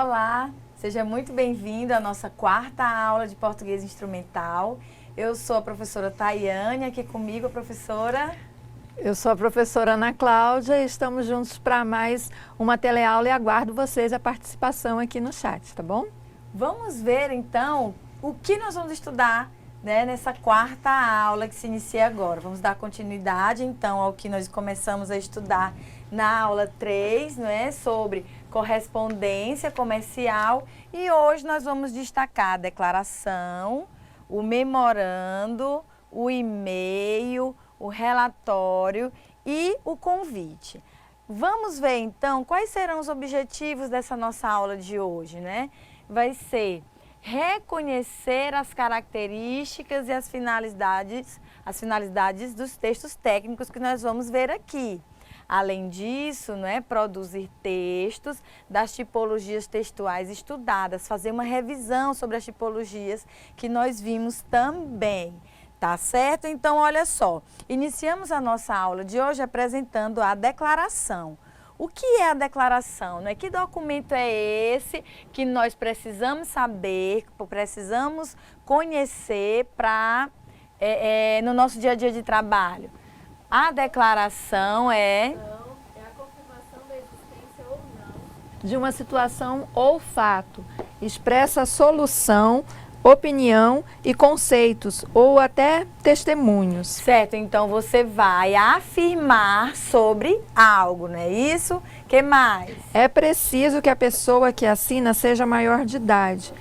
Olá, seja muito bem-vindo à nossa quarta aula de português instrumental. Eu sou a professora Tayane, aqui comigo a professora... Eu sou a professora Ana Cláudia e estamos juntos para mais uma teleaula e aguardo vocês a participação aqui no chat, tá bom? Vamos ver então o que nós vamos estudar, né, nessa quarta aula que se inicia agora. Vamos dar continuidade então ao que nós começamos a estudar na aula 3, né, sobre correspondência comercial, e hoje nós vamos destacar a declaração, o memorando, o e-mail, o relatório e o convite. Vamos ver então quais serão os objetivos dessa nossa aula de hoje, né? Vai ser reconhecer as características e as finalidades dos textos técnicos que nós vamos ver aqui. Além disso, né, produzir textos das tipologias textuais estudadas, fazer uma revisão sobre as tipologias que nós vimos também. Tá certo? Então, olha só, iniciamos a nossa aula de hoje apresentando a declaração. O que é a declaração, né? Que documento é esse que nós precisamos saber, precisamos conhecer para no nosso dia a dia de trabalho? A declaração é a confirmação da existência ou não de uma situação ou fato. Expressa a solução, opinião e conceitos ou até testemunhos. Certo, então você vai afirmar sobre algo, não é isso? Que mais? É preciso que a pessoa que assina seja maior de idade,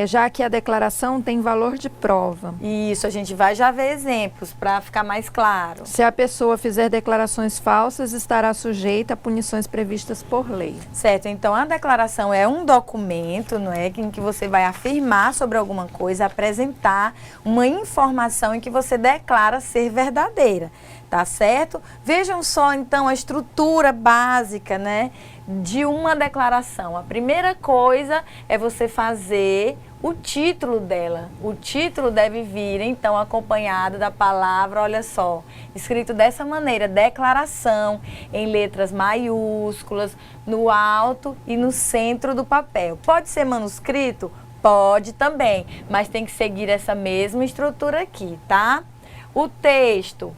já que a declaração tem valor de prova. Isso, a gente vai já ver exemplos para ficar mais claro. Se a pessoa fizer declarações falsas, estará sujeita a punições previstas por lei. Certo, então a declaração é um documento, não é, em que você vai afirmar sobre alguma coisa, apresentar uma informação em que você declara ser verdadeira, tá certo? Vejam só então a estrutura básica, né, de uma declaração. A primeira coisa é você fazer o título dela. O título deve vir, então, acompanhado da palavra, olha só, escrito dessa maneira, declaração, em letras maiúsculas, no alto e no centro do papel. Pode ser manuscrito? Pode também, mas tem que seguir essa mesma estrutura aqui, tá? O texto.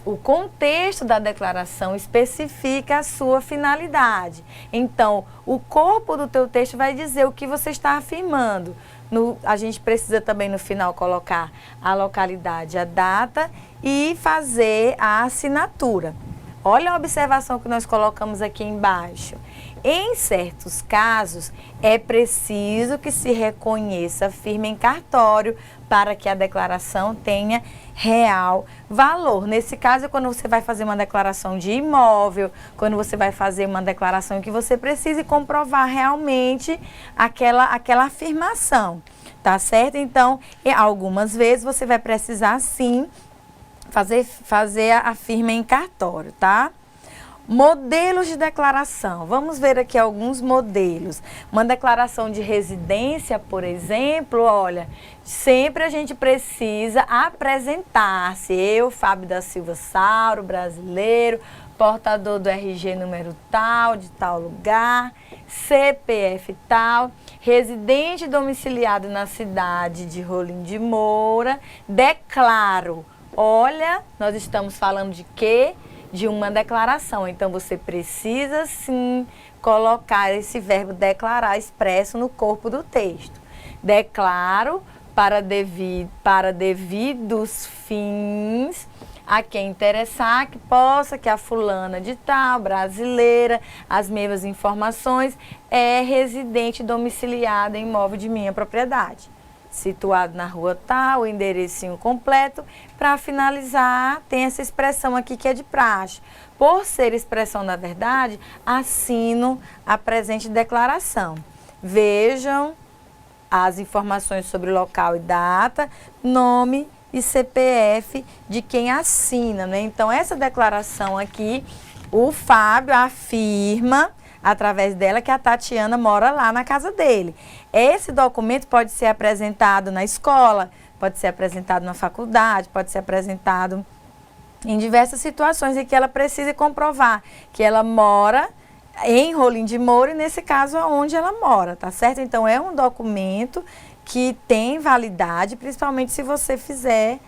O contexto da declaração especifica a sua finalidade. Então, o corpo do teu texto vai dizer o que você está afirmando. A gente precisa também no final colocar a localidade, a data e fazer a assinatura. Olha a observação que nós colocamos aqui embaixo. Em certos casos, é preciso que se reconheça a firma em cartório para que a declaração tenha real valor. Nesse caso, é quando você vai fazer uma declaração de imóvel, quando você vai fazer uma declaração que você precise comprovar realmente aquela afirmação, tá certo? Então, algumas vezes você vai precisar sim fazer a firma em cartório, tá? Modelos de declaração. Vamos ver aqui alguns modelos. Uma declaração de residência, por exemplo, olha, sempre a gente precisa apresentar-se. Eu, Fábio da Silva Sauro, brasileiro, portador do RG número tal, de tal lugar, CPF tal, residente domiciliado na cidade de Rolim de Moura, declaro. Olha, nós estamos falando de quê? De uma declaração. Então, você precisa, sim, colocar esse verbo declarar expresso no corpo do texto. Declaro para devidos fins a quem interessar, que a fulana de tal, brasileira, as mesmas informações, é residente domiciliada em imóvel de minha propriedade. Situado na rua tal, o enderecinho completo. Para finalizar, tem essa expressão aqui que é de praxe. Por ser expressão da verdade, assino a presente declaração. Vejam as informações sobre local e data, nome e CPF de quem assina, né? Então, essa declaração aqui, o Fábio afirma, através dela, que a Tatiana mora lá na casa dele. Esse documento pode ser apresentado na escola, pode ser apresentado na faculdade, pode ser apresentado em diversas situações em que ela precisa comprovar que ela mora em Rolim de Moura, e nesse caso aonde ela mora, tá certo? Então é um documento que tem validade, principalmente se você fizer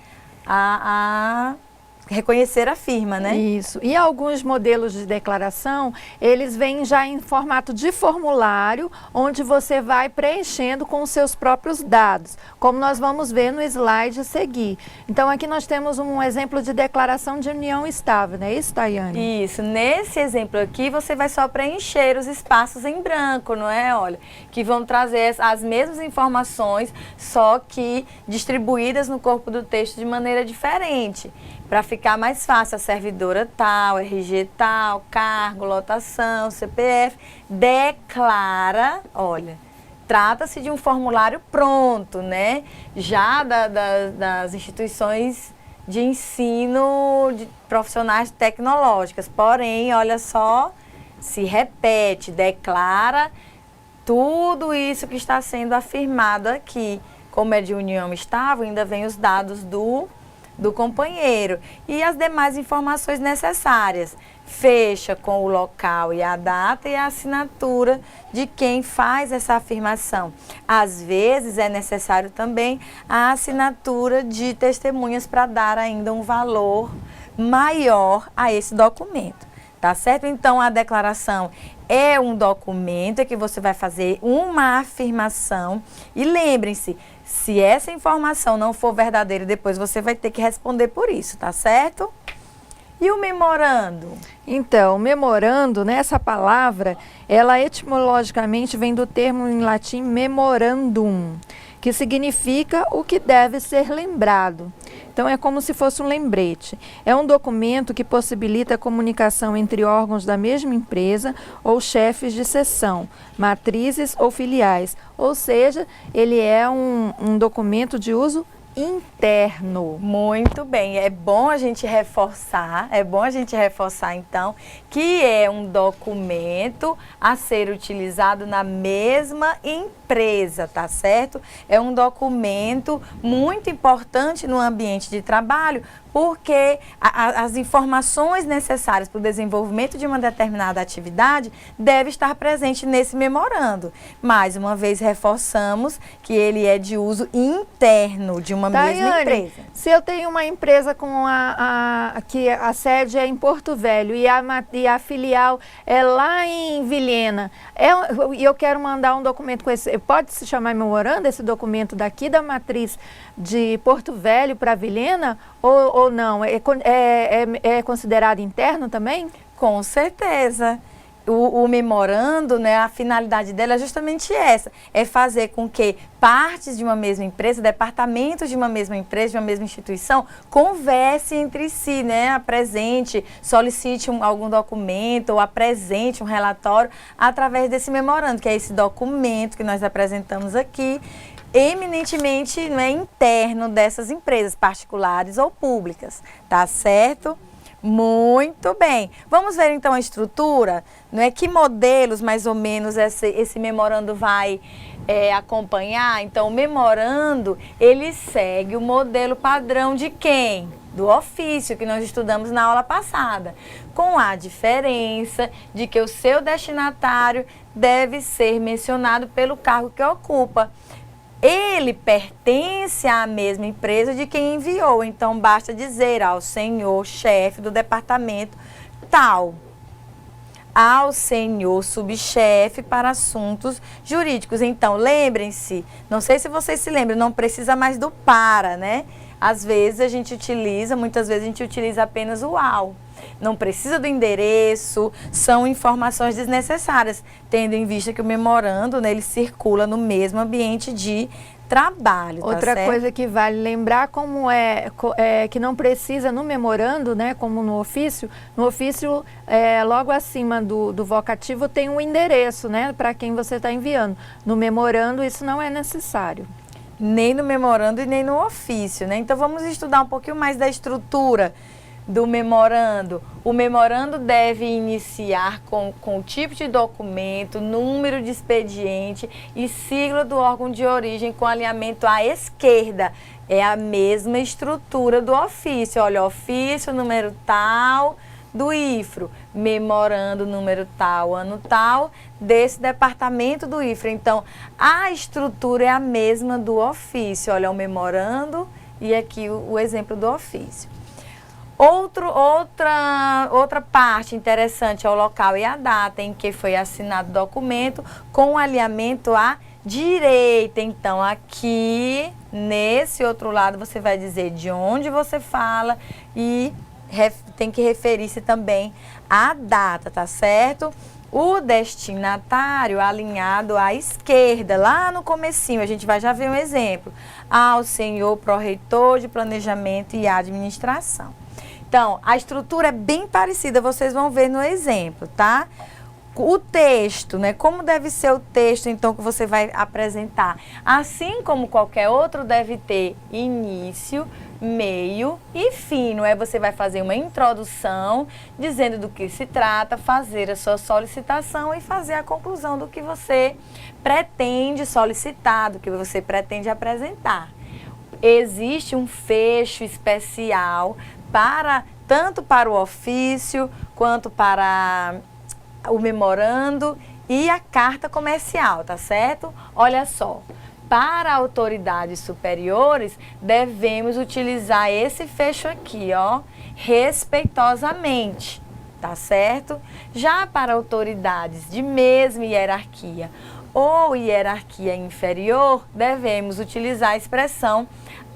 reconhecer a firma, né? Isso. E alguns modelos de declaração, eles vêm já em formato de formulário, onde você vai preenchendo com os seus próprios dados, como nós vamos ver no slide a seguir. Então, aqui nós temos um exemplo de declaração de união estável, não é isso, Tayane? Isso. Nesse exemplo aqui, você vai só preencher os espaços em branco, não é? Olha, que vão trazer as mesmas informações, só que distribuídas no corpo do texto de maneira diferente. Para ficar mais fácil, a servidora tal, RG tal, cargo, lotação, CPF, declara, olha, trata-se de um formulário pronto, né? Já das instituições de ensino de profissionais tecnológicas. Porém, olha só, se repete, declara tudo isso que está sendo afirmado aqui. Como é de união estável, ainda vem os dados do companheiro e as demais informações necessárias. Fecha com o local e a data e a assinatura de quem faz essa afirmação. Às vezes é necessário também a assinatura de testemunhas para dar ainda um valor maior a esse documento. Tá certo? Então, a declaração é um documento que você vai fazer uma afirmação e lembrem-se, se essa informação não for verdadeira, depois você vai ter que responder por isso, tá certo? E o memorando? Então, memorando, né, essa palavra, ela etimologicamente vem do termo em latim memorandum, que significa o que deve ser lembrado. Então, é como se fosse um lembrete. É um documento que possibilita a comunicação entre órgãos da mesma empresa ou chefes de seção, matrizes ou filiais. Ou seja, ele é um documento de uso interno. Muito bem, é bom a gente reforçar então que é um documento a ser utilizado na mesma empresa, tá certo? É um documento muito importante no ambiente de trabalho, porque as informações necessárias para o desenvolvimento de uma determinada atividade devem estar presentes nesse memorando. Mais uma vez, reforçamos que ele é de uso interno de uma mesma empresa. Se eu tenho uma empresa com que a sede é em Porto Velho e a filial é lá em Vilhena, e eu quero mandar um documento com esse, pode se chamar memorando esse documento daqui da matriz de Porto Velho para Vilhena ou não? É considerado interno também? Com certeza. O memorando, né, a finalidade dela é justamente essa, é fazer com que partes de uma mesma empresa, departamentos de uma mesma empresa, de uma mesma instituição, conversem entre si, né, apresente, solicite algum documento ou apresente um relatório através desse memorando, que é esse documento que nós apresentamos aqui, eminentemente, né, interno dessas empresas particulares ou públicas, tá certo? Muito bem. Vamos ver então a estrutura, não é? Que modelos mais ou menos esse memorando vai acompanhar? Então, o memorando, ele segue o modelo padrão de quem? Do ofício, que nós estudamos na aula passada, com a diferença de que o seu destinatário deve ser mencionado pelo cargo que ocupa. Ele pertence à mesma empresa de quem enviou, então basta dizer ao senhor chefe do departamento tal, ao senhor subchefe para assuntos jurídicos. Então, lembrem-se, não sei se vocês se lembram, não precisa mais do para, né? Às vezes a gente utiliza, muitas vezes a gente utiliza apenas o ao. Não precisa do endereço, são informações desnecessárias, tendo em vista que o memorando, né, ele circula no mesmo ambiente de trabalho. Outra tá coisa que vale lembrar, como que não precisa no memorando, né, como no ofício logo acima do vocativo tem um endereço, né, para quem você está enviando. No memorando isso não é necessário. Nem no memorando e nem no ofício, né? Então vamos estudar um pouquinho mais da estrutura do memorando. O memorando deve iniciar com o tipo de documento, número de expediente e sigla do órgão de origem com alinhamento à esquerda. É a mesma estrutura do ofício. Olha, ofício, número tal, do IFRO, memorando número tal, ano tal, desse departamento do IFRO. Então, a estrutura é a mesma do ofício. Olha, o memorando e aqui o exemplo do ofício. Outra parte interessante é o local e a data em que foi assinado o documento com alinhamento à direita. Então, aqui, nesse outro lado, você vai dizer de onde você fala e tem que referir-se também à data, tá certo? O destinatário alinhado à esquerda, lá no comecinho, a gente vai já ver um exemplo. Ao senhor pró-reitor de Planejamento e Administração. Então, a estrutura é bem parecida, vocês vão ver no exemplo, tá? O texto, né? Como deve ser o texto, então, que você vai apresentar? Assim como qualquer outro, deve ter início, meio e fim, não é? Você vai fazer uma introdução, dizendo do que se trata, fazer a sua solicitação e fazer a conclusão do que você pretende solicitar, do que você pretende apresentar. Existe um fecho especial tanto para o ofício, quanto para o memorando e a carta comercial, tá certo? Olha só, para autoridades superiores, devemos utilizar esse fecho aqui, ó, respeitosamente, tá certo? Já para autoridades de mesma hierarquia ou hierarquia inferior, devemos utilizar a expressão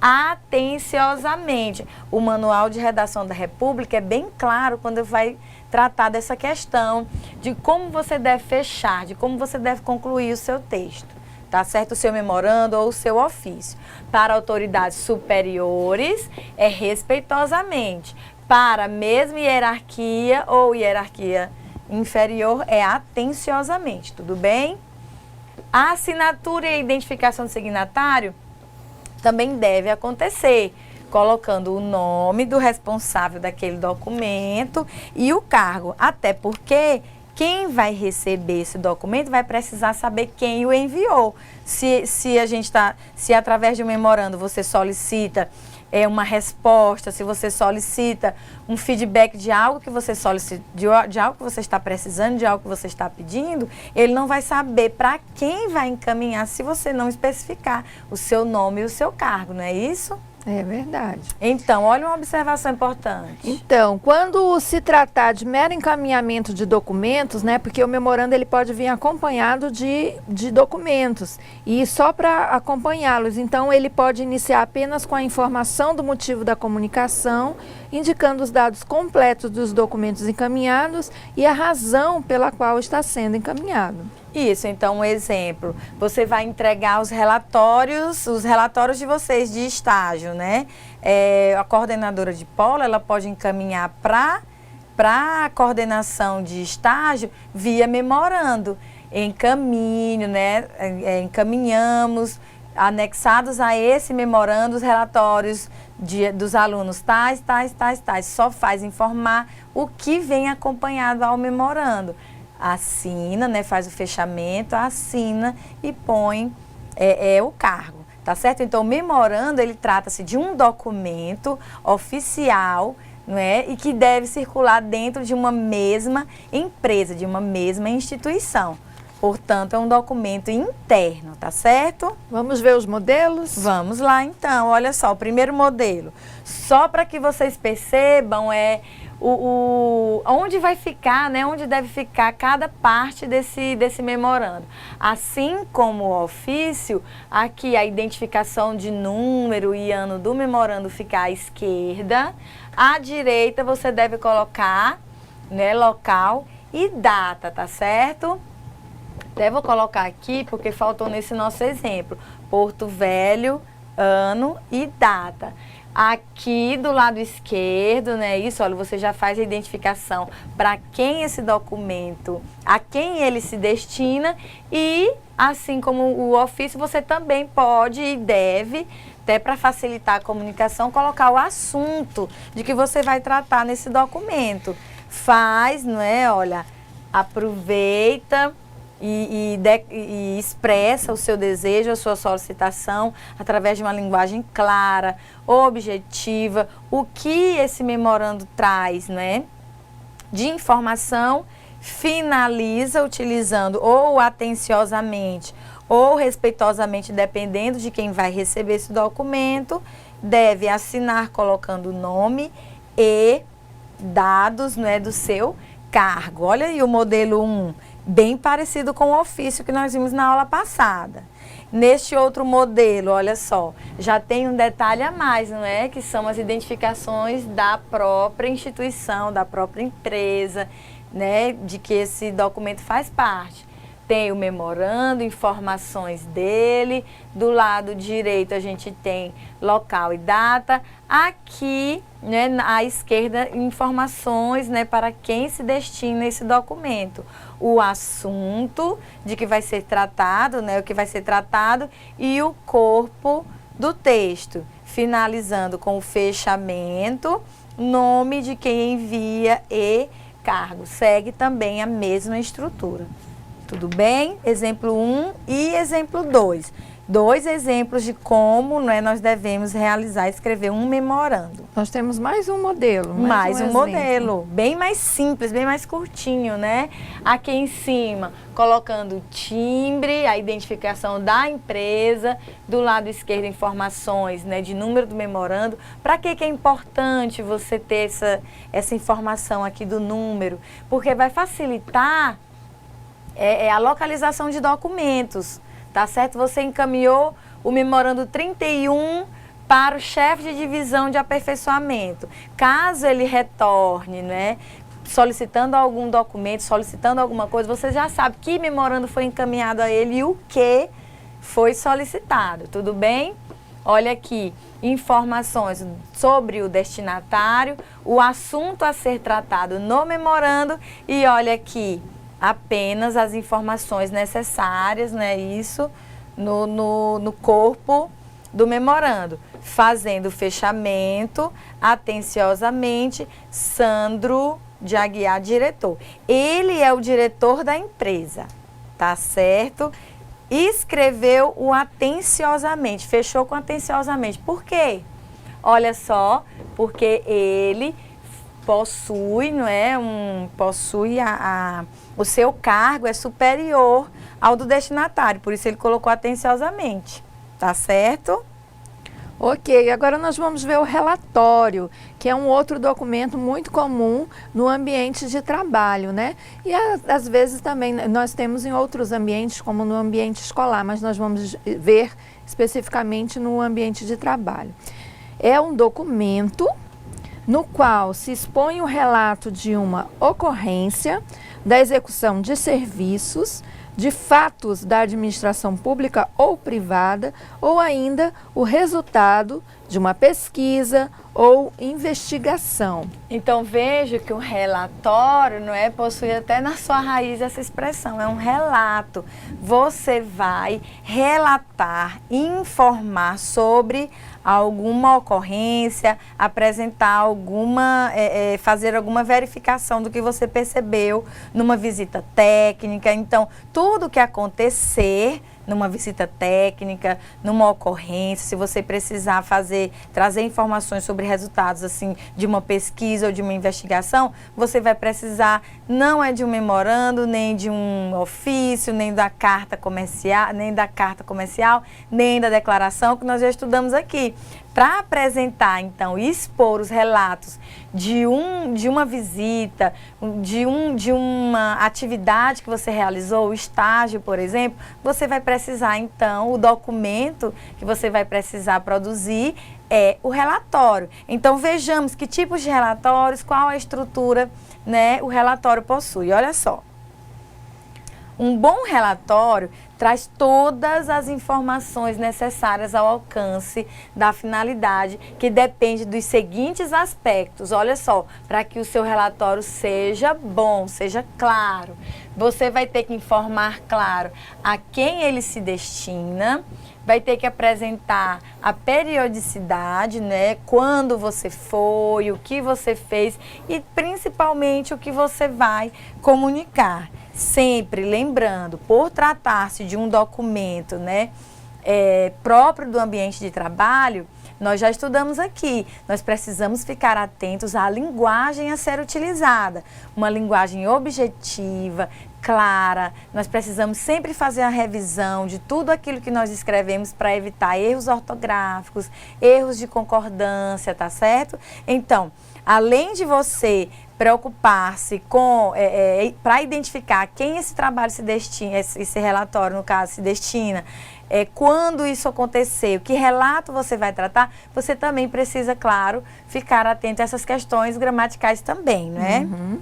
atenciosamente. O Manual de Redação da República é bem claro quando vai tratar dessa questão de como você deve fechar, de como você deve concluir o seu texto, tá certo? O seu memorando ou o seu ofício. Para autoridades superiores, é respeitosamente. Para a mesma hierarquia ou hierarquia inferior, é atenciosamente, tudo bem? A assinatura e a identificação do signatário também deve acontecer, colocando o nome do responsável daquele documento e o cargo, até porque quem vai receber esse documento vai precisar saber quem o enviou. Se através de um memorando você solicita uma resposta, se você solicita um feedback de algo que você solicita, de algo que você está precisando, de algo que você está pedindo, ele não vai saber para quem vai encaminhar se você não especificar o seu nome e o seu cargo, não é isso? É verdade. Então, olha uma observação importante. Então, quando se tratar de mero encaminhamento de documentos, né, porque o memorando ele pode vir acompanhado de documentos e só para acompanhá-los, então ele pode iniciar apenas com a informação do motivo da comunicação, indicando os dados completos dos documentos encaminhados e a razão pela qual está sendo encaminhado. Isso, então um exemplo, você vai entregar os relatórios de vocês de estágio, né? A coordenadora de polo, ela pode encaminhar para a coordenação de estágio via memorando. Encaminho, né? Encaminhamos, anexados a esse memorando, os relatórios dos alunos tais. Só faz informar o que vem acompanhado ao memorando. Assina, né, faz o fechamento, assina e põe o cargo, tá certo? Então, o memorando, ele trata-se de um documento oficial, não é? E que deve circular dentro de uma mesma empresa, de uma mesma instituição. Portanto, é um documento interno, tá certo? Vamos ver os modelos? Vamos lá, então. Olha só, o primeiro modelo. Só para que vocês percebam, onde vai ficar, né? Onde deve ficar cada parte desse memorando. Assim como o ofício, aqui a identificação de número e ano do memorando fica à esquerda. À direita você deve colocar, né, local e data, tá certo? Até vou colocar aqui porque faltou nesse nosso exemplo. Porto Velho, ano e data. Aqui do lado esquerdo, né, isso, olha, você já faz a identificação para quem esse documento, a quem ele se destina e, assim como o ofício, você também pode e deve, até para facilitar a comunicação, colocar o assunto de que você vai tratar nesse documento. Faz, não é, olha, aproveita e expressa o seu desejo, a sua solicitação através de uma linguagem clara, objetiva, o que esse memorando traz, né? de informação, finaliza utilizando ou atenciosamente ou respeitosamente, dependendo de quem vai receber esse documento, deve assinar colocando o nome e dados, não é, do seu cargo. Olha aí o modelo 1, bem parecido com o ofício que nós vimos na aula passada. Neste outro modelo, olha só, já tem um detalhe a mais, não é? Que são as identificações da própria instituição, da própria empresa, né? De que esse documento faz parte. Tem o memorando, informações dele, do lado direito a gente tem local e data, aqui, né, à esquerda, informações, né, para quem se destina esse documento. O assunto de que vai ser tratado, né, o que vai ser tratado e o corpo do texto, finalizando com o fechamento, nome de quem envia e cargo. Segue também a mesma estrutura. Tudo bem? Exemplo 1 e exemplo 2. Dois exemplos de como, né, nós devemos realizar, escrever um memorando. Nós temos mais um modelo. Mais um modelo, bem mais simples, bem mais curtinho, né? Aqui em cima, colocando o timbre, a identificação da empresa, do lado esquerdo informações, né, de número do memorando. Para que é importante você ter essa informação aqui do número? Porque vai facilitar a localização de documentos. Tá certo? Você encaminhou o memorando 31 para o chefe de divisão de aperfeiçoamento. Caso ele retorne, né, solicitando algum documento, solicitando alguma coisa, você já sabe que memorando foi encaminhado a ele e o que foi solicitado. Tudo bem? Olha aqui, informações sobre o destinatário, o assunto a ser tratado no memorando e olha aqui, apenas as informações necessárias, né, isso, no corpo do memorando. Fazendo o fechamento, atenciosamente, Sandro de Aguiar, diretor. Ele é o diretor da empresa, tá certo? Escreveu o atenciosamente, fechou com atenciosamente. Por quê? Olha só, porque ele possui, não é, possui o seu cargo é superior ao do destinatário, por isso ele colocou atenciosamente, tá certo? Ok, agora nós vamos ver o relatório, que é um outro documento muito comum no ambiente de trabalho, né? E às vezes também nós temos em outros ambientes, como no ambiente escolar, mas nós vamos ver especificamente no ambiente de trabalho. É um documento no qual se expõe o relato de uma ocorrência, da execução de serviços, de fatos da administração pública ou privada, ou ainda o resultado de uma pesquisa ou investigação. Então veja que o relatório, não é, possui até na sua raiz essa expressão, é um relato. Você vai relatar, informar sobre alguma ocorrência, apresentar alguma, fazer alguma verificação do que você percebeu numa visita técnica. Então, tudo que acontecer numa visita técnica, numa ocorrência, se você precisar trazer informações sobre resultados assim de uma pesquisa ou de uma investigação, você vai precisar, não é de um memorando, nem de um ofício, nem da carta comercial, nem da declaração que nós já estudamos aqui. Para apresentar, então, e expor os relatos de uma visita, de uma atividade que você realizou, o estágio, por exemplo, você vai precisar, então, o documento que você vai precisar produzir é o relatório. Então, vejamos que tipos de relatórios, qual a estrutura, né, o relatório possui. Olha só. Um bom relatório traz todas as informações necessárias ao alcance da finalidade, que depende dos seguintes aspectos. Olha só, para que o seu relatório seja bom, seja claro. Você vai ter que informar, claro, a quem ele se destina, vai ter que apresentar a periodicidade, né? Quando você foi, o que você fez e principalmente o que você vai comunicar. Sempre lembrando, por tratar-se de um documento, né, próprio do ambiente de trabalho, nós já estudamos aqui, nós precisamos ficar atentos à linguagem a ser utilizada. Uma linguagem objetiva, clara, nós precisamos sempre fazer a revisão de tudo aquilo que nós escrevemos para evitar erros ortográficos, erros de concordância, tá certo? Então, além de você preocupar-se com, para identificar quem esse trabalho se destina, esse relatório, no caso, se destina, quando isso acontecer, que relato você vai tratar, você também precisa, claro, ficar atento a essas questões gramaticais também, né? Uhum.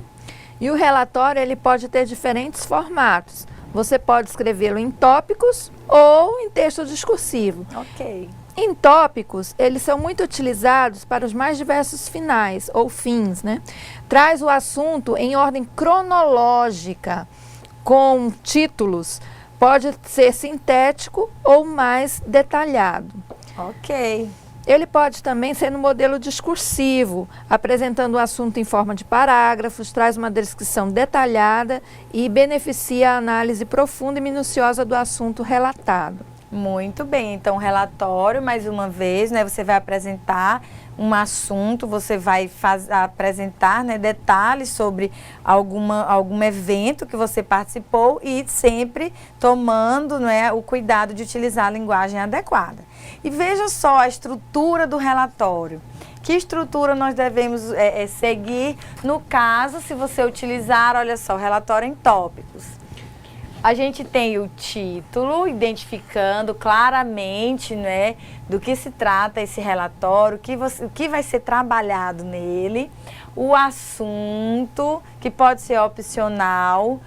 E o relatório, ele pode ter diferentes formatos. Você pode escrevê-lo em tópicos ou em texto discursivo. Ok. Em tópicos, eles são muito utilizados para os mais diversos finais ou fins, né? Traz o assunto em ordem cronológica, com títulos. Pode ser sintético ou mais detalhado. Ok. Ele pode também ser no modelo discursivo, apresentando o assunto em forma de parágrafos, traz uma descrição detalhada e beneficia a análise profunda e minuciosa do assunto relatado. Muito bem, então relatório, mais uma vez, né, você vai apresentar um assunto, você vai apresentar, né, detalhes sobre algum evento que você participou e sempre tomando, né, o cuidado de utilizar a linguagem adequada. E veja só a estrutura do relatório. Que estrutura nós devemos seguir no caso, se você utilizar, olha só, o relatório em tópicos. A gente tem o título, identificando claramente, né, do que se trata esse relatório, o que vai ser trabalhado nele, o assunto, que pode ser opcional,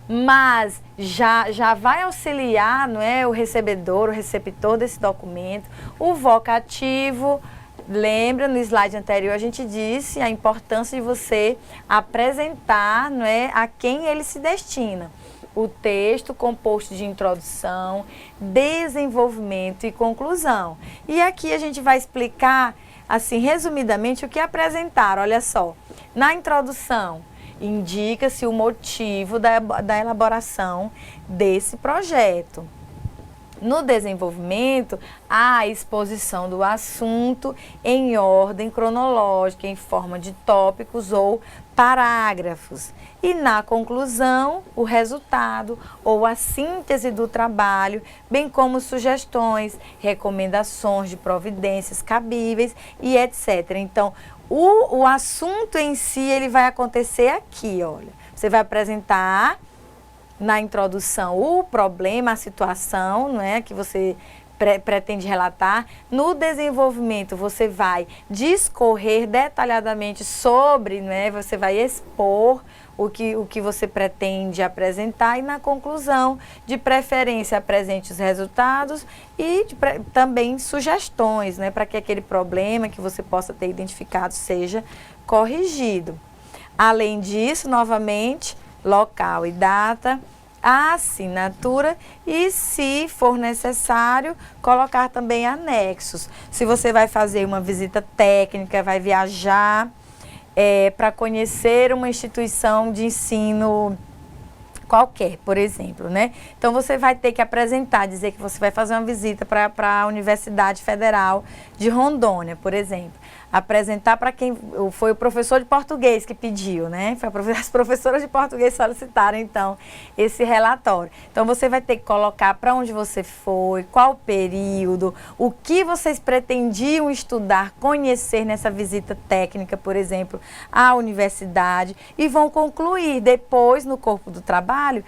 mas já vai auxiliar, não é, o recebedor, o receptor desse documento, o vocativo. Lembra, no slide anterior a gente disse a importância de você apresentar, não é, a quem ele se destina. O texto composto de introdução, desenvolvimento e conclusão. E aqui a gente vai explicar, assim, resumidamente, o que apresentar. Olha só, na introdução, indica-se o motivo da elaboração desse projeto. No desenvolvimento, a exposição do assunto em ordem cronológica, em forma de tópicos ou parágrafos. E na conclusão, o resultado ou a síntese do trabalho, bem como sugestões, recomendações de providências cabíveis e etc. Então, o assunto em si, ele vai acontecer aqui, olha. Você vai apresentar na introdução o problema, a situação, não é, que você pretende relatar. No desenvolvimento, você vai discorrer detalhadamente sobre, né, você vai expor o que você pretende apresentar, e na conclusão, de preferência, apresente os resultados e também sugestões, né, para que aquele problema que você possa ter identificado seja corrigido. Além disso, novamente, local e data, a assinatura e, se for necessário, colocar também anexos. Se você vai fazer uma visita técnica, vai viajar para conhecer uma instituição de ensino qualquer, por exemplo, né? Então, você vai ter que apresentar, dizer que você vai fazer uma visita para a Universidade Federal de Rondônia, por exemplo. Apresentar para quem foi o professor de português que pediu, né? As professoras de português solicitaram, então, esse relatório. Então, você vai ter que colocar para onde você foi, qual período, o que vocês pretendiam estudar, conhecer nessa visita técnica, por exemplo, à universidade, e vão concluir depois, no corpo do trabalho,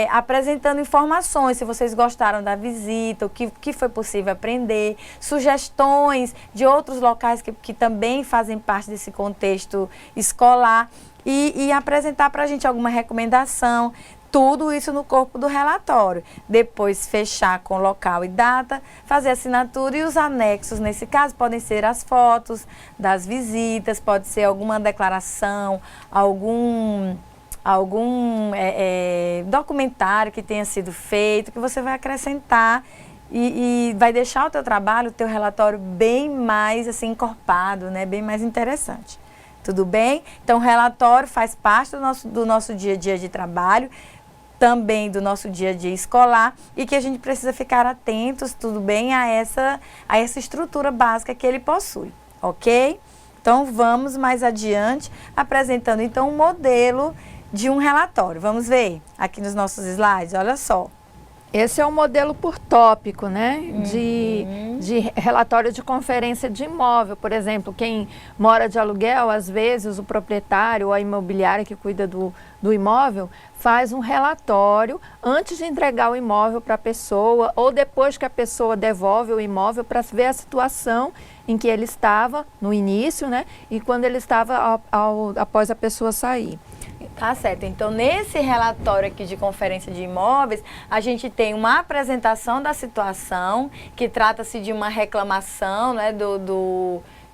apresentando informações, se vocês gostaram da visita, o que foi possível aprender, sugestões de outros locais que também fazem parte desse contexto escolar, e apresentar para a gente alguma recomendação, tudo isso no corpo do relatório. Depois fechar com local e data, fazer assinatura, e os anexos, nesse caso, podem ser as fotos das visitas, pode ser alguma declaração, algum documentário que tenha sido feito, que você vai acrescentar e vai deixar o teu trabalho, o teu relatório bem mais assim encorpado, né? Bem mais interessante. Tudo bem? Então, o relatório faz parte do nosso dia a dia de trabalho. também do nosso dia a dia escolar e que a gente precisa ficar atentos, tudo bem, a essa estrutura básica que ele possui, ok? Então, vamos mais adiante, apresentando então um modelo de um relatório. Vamos ver aqui nos nossos slides, olha só. Esse é o modelo por tópico, né? De relatório de conferência de imóvel. Por exemplo, quem mora de aluguel, às vezes o proprietário ou a imobiliária que cuida do imóvel faz um relatório antes de entregar o imóvel para a pessoa ou depois que a pessoa devolve o imóvel para ver a situação em que ele estava no início, né? E quando ele estava após a pessoa sair. Tá certo. Então, nesse relatório aqui de conferência de imóveis, a gente tem uma apresentação da situação, que trata-se de uma reclamação, né,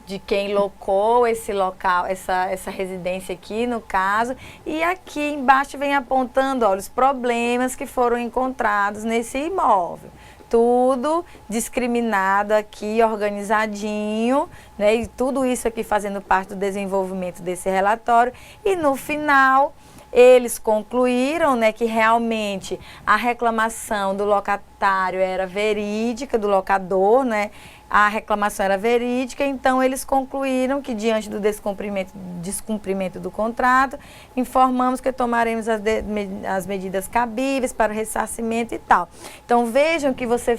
de quem locou esse local, essa residência aqui, no caso. E aqui embaixo vem apontando, olha, os problemas que foram encontrados nesse imóvel. Tudo discriminado aqui, organizadinho, né? E tudo isso aqui fazendo parte do desenvolvimento desse relatório. E no final, eles concluíram, né, que realmente a reclamação do locatário era verídica, do locador, né? A reclamação era verídica, então eles concluíram que diante do descumprimento do contrato, informamos que tomaremos as medidas cabíveis para o ressarcimento e tal. Então vejam que você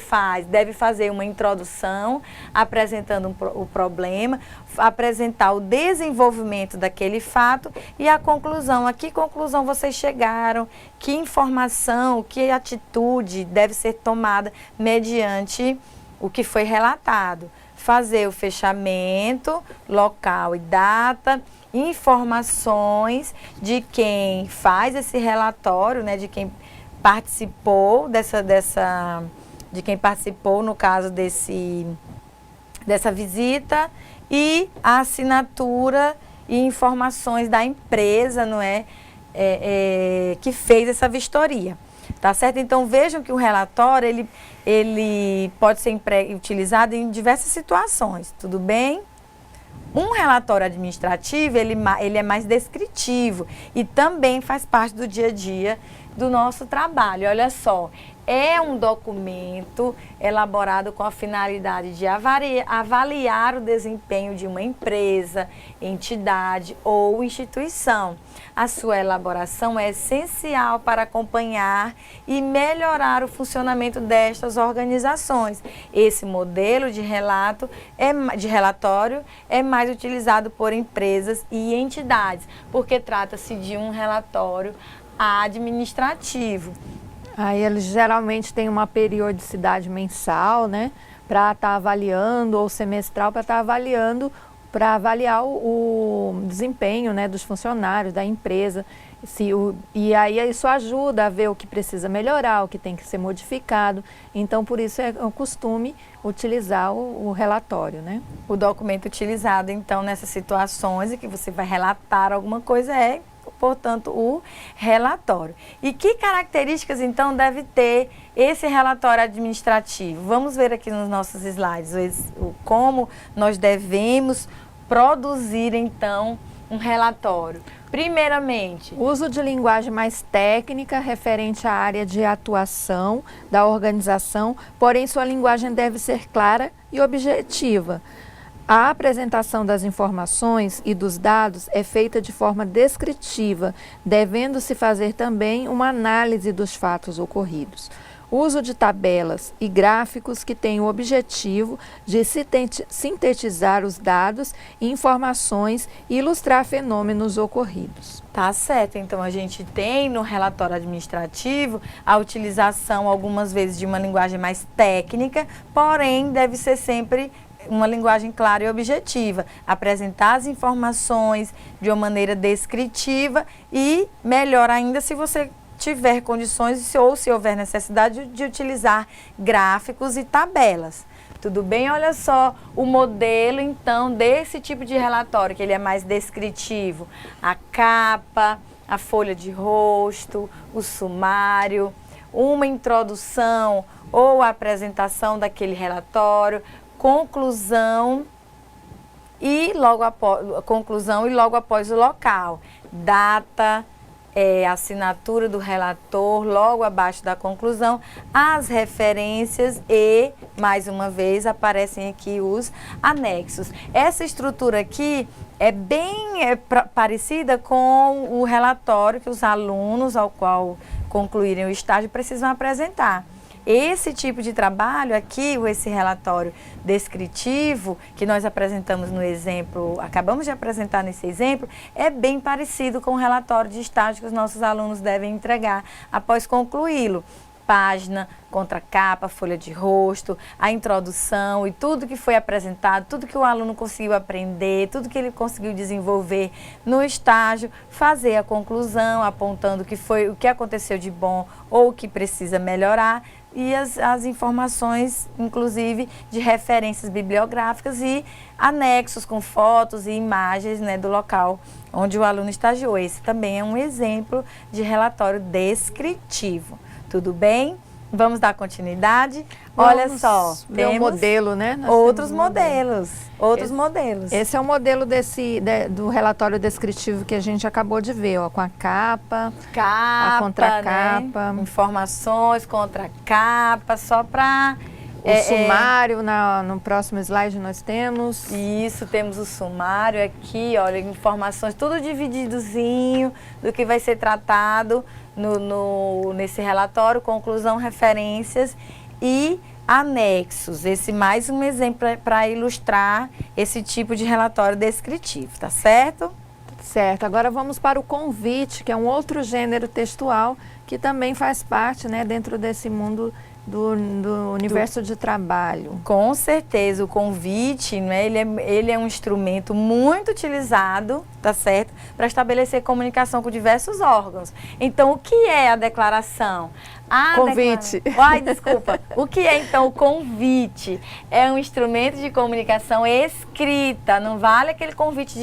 deve fazer uma introdução apresentando o problema, apresentar o desenvolvimento daquele fato e a conclusão. A que conclusão vocês chegaram? Que informação, que atitude deve ser tomada mediante o que foi relatado? Fazer o fechamento, local e data, informações de quem faz esse relatório, né, de quem participou de quem participou no caso dessa visita e a assinatura e informações da empresa, não é, que fez essa vistoria. Tá certo? Então vejam que o relatório ele pode ser utilizado em diversas situações, tudo bem? Um relatório administrativo, ele é mais descritivo e também faz parte do dia a dia do nosso trabalho. Olha só, é um documento elaborado com a finalidade de avaliar o desempenho de uma empresa, entidade ou instituição. A sua elaboração é essencial para acompanhar e melhorar o funcionamento destas organizações. Esse modelo de relatório é mais utilizado por empresas e entidades, porque trata-se de um relatório administrativo. Aí eles geralmente têm uma periodicidade mensal, né, para estar avaliando, ou semestral para estar avaliando, para avaliar o desempenho, né, dos funcionários, da empresa. E aí isso ajuda a ver o que precisa melhorar, o que tem que ser modificado. Então, por isso é um costume utilizar o relatório, né? O documento utilizado, então, nessas situações em que você vai relatar alguma coisa portanto, o relatório. E que características, então, deve ter esse relatório administrativo? Vamos ver aqui nos nossos slides como nós devemos produzir, então, um relatório. Primeiramente, uso de linguagem mais técnica referente à área de atuação da organização, porém sua linguagem deve ser clara e objetiva. A apresentação das informações e dos dados é feita de forma descritiva, devendo-se fazer também uma análise dos fatos ocorridos. Uso de tabelas e gráficos que têm o objetivo de sintetizar os dados e informações e ilustrar fenômenos ocorridos. Tá certo, então a gente tem no relatório administrativo a utilização algumas vezes de uma linguagem mais técnica, porém deve ser sempre uma linguagem clara e objetiva, apresentar as informações de uma maneira descritiva e, melhor ainda, se você tiver condições ou se houver necessidade de utilizar gráficos e tabelas. Tudo bem? Olha só o modelo, então, desse tipo de relatório, que ele é mais descritivo. A capa, a folha de rosto, o sumário, uma introdução ou a apresentação daquele relatório, conclusão e logo após o local, data, a assinatura do relator, logo abaixo da conclusão, as referências e, mais uma vez, aparecem aqui os anexos. Essa estrutura aqui é bem parecida com o relatório que os alunos, ao qual concluírem o estágio, precisam apresentar. Esse tipo de trabalho aqui, esse relatório descritivo que nós apresentamos no exemplo, acabamos de apresentar nesse exemplo, é bem parecido com o relatório de estágio que os nossos alunos devem entregar após concluí-lo. Página, contracapa, folha de rosto, a introdução e tudo que foi apresentado, tudo que o aluno conseguiu aprender, tudo que ele conseguiu desenvolver no estágio, fazer a conclusão, apontando o que aconteceu de bom ou o que precisa melhorar, e as informações, inclusive, de referências bibliográficas e anexos com fotos e imagens, né, do local onde o aluno estagiou. Esse também é um exemplo de relatório descritivo. Tudo bem? Vamos dar continuidade? Olha só, temos um modelo, né? Outros modelos. Esse é o modelo do relatório descritivo que a gente acabou de ver, ó, com a capa, a contracapa. Né? Informações, contracapa, só para... O sumário, no próximo slide nós temos. Isso, temos o sumário aqui, olha, informações, tudo divididozinho do que vai ser tratado nesse relatório, conclusão, referências e anexos. Esse mais um exemplo para ilustrar esse tipo de relatório descritivo, tá certo? Certo, agora vamos para o convite, que é um outro gênero textual que também faz parte, né, dentro desse mundo do universo de trabalho. Com certeza, o convite, né, ele é um instrumento muito utilizado, tá certo, para estabelecer comunicação com diversos órgãos. Então, o que é a declaração? Convite. Ai, desculpa. O que é, então, o convite? É um instrumento de comunicação escrita, não vale aquele convite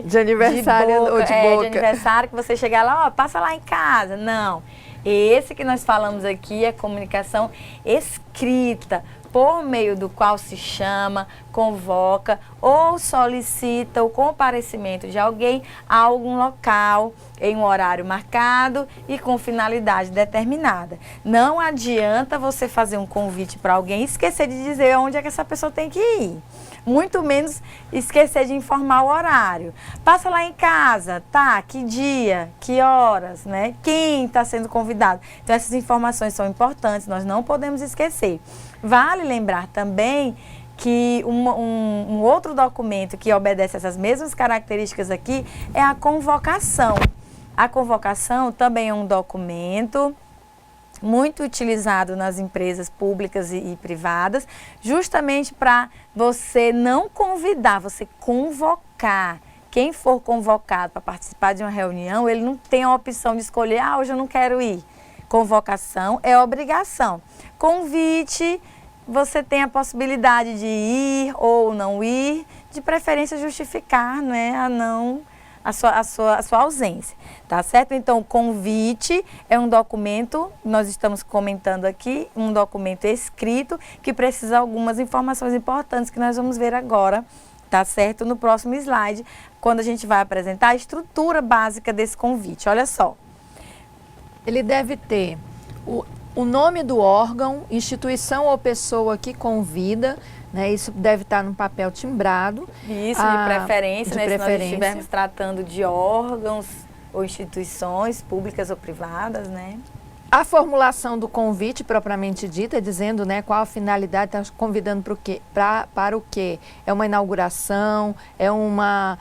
de aniversário ou de boca. De aniversário, que você chega lá, ó, passa lá em casa. Não. Esse que nós falamos aqui é comunicação escrita, por meio do qual se chama, convoca ou solicita o comparecimento de alguém a algum local, em um horário marcado e com finalidade determinada. Não adianta você fazer um convite para alguém e esquecer de dizer onde é que essa pessoa tem que ir. Muito menos esquecer de informar o horário. Passa lá em casa, tá? Que dia, que horas, né? Quem está sendo convidado. Então, essas informações são importantes, nós não podemos esquecer. Vale lembrar também que um outro documento que obedece essas mesmas características aqui é a convocação. A convocação também é um documento muito utilizado nas empresas públicas e privadas, justamente para você não convidar, você convocar. Quem for convocado para participar de uma reunião, ele não tem a opção de escolher, hoje eu não quero ir. Convocação é obrigação. Convite, você tem a possibilidade de ir ou não ir, de preferência justificar, né, a sua ausência, tá certo? Então, o convite é um documento, nós estamos comentando aqui, um documento escrito que precisa de algumas informações importantes que nós vamos ver agora, tá certo? No próximo slide, quando a gente vai apresentar a estrutura básica desse convite. Olha só. Ele deve ter o nome do órgão, instituição ou pessoa que convida, né? Isso deve estar no papel timbrado. Isso, de preferência, né? Se nós estivermos tratando de órgãos ou instituições públicas ou privadas, né? A formulação do convite propriamente dita, dizendo, né, qual a finalidade, está convidando para o quê? Para o quê? É uma inauguração, é uma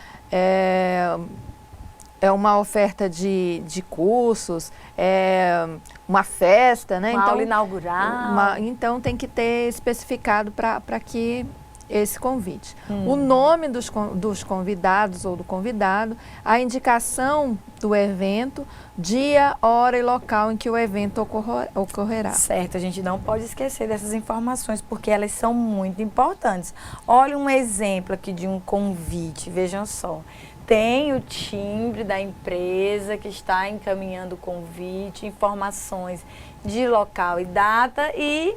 oferta de cursos, é uma festa, né? Uma aula inaugural. Então tem que ter especificado para que esse convite. O nome dos convidados ou do convidado, a indicação do evento, dia, hora e local em que o evento ocorrerá. Certo, a gente não pode esquecer dessas informações, porque elas são muito importantes. Olha um exemplo aqui de um convite, vejam só. Tem o timbre da empresa que está encaminhando o convite, informações de local e data e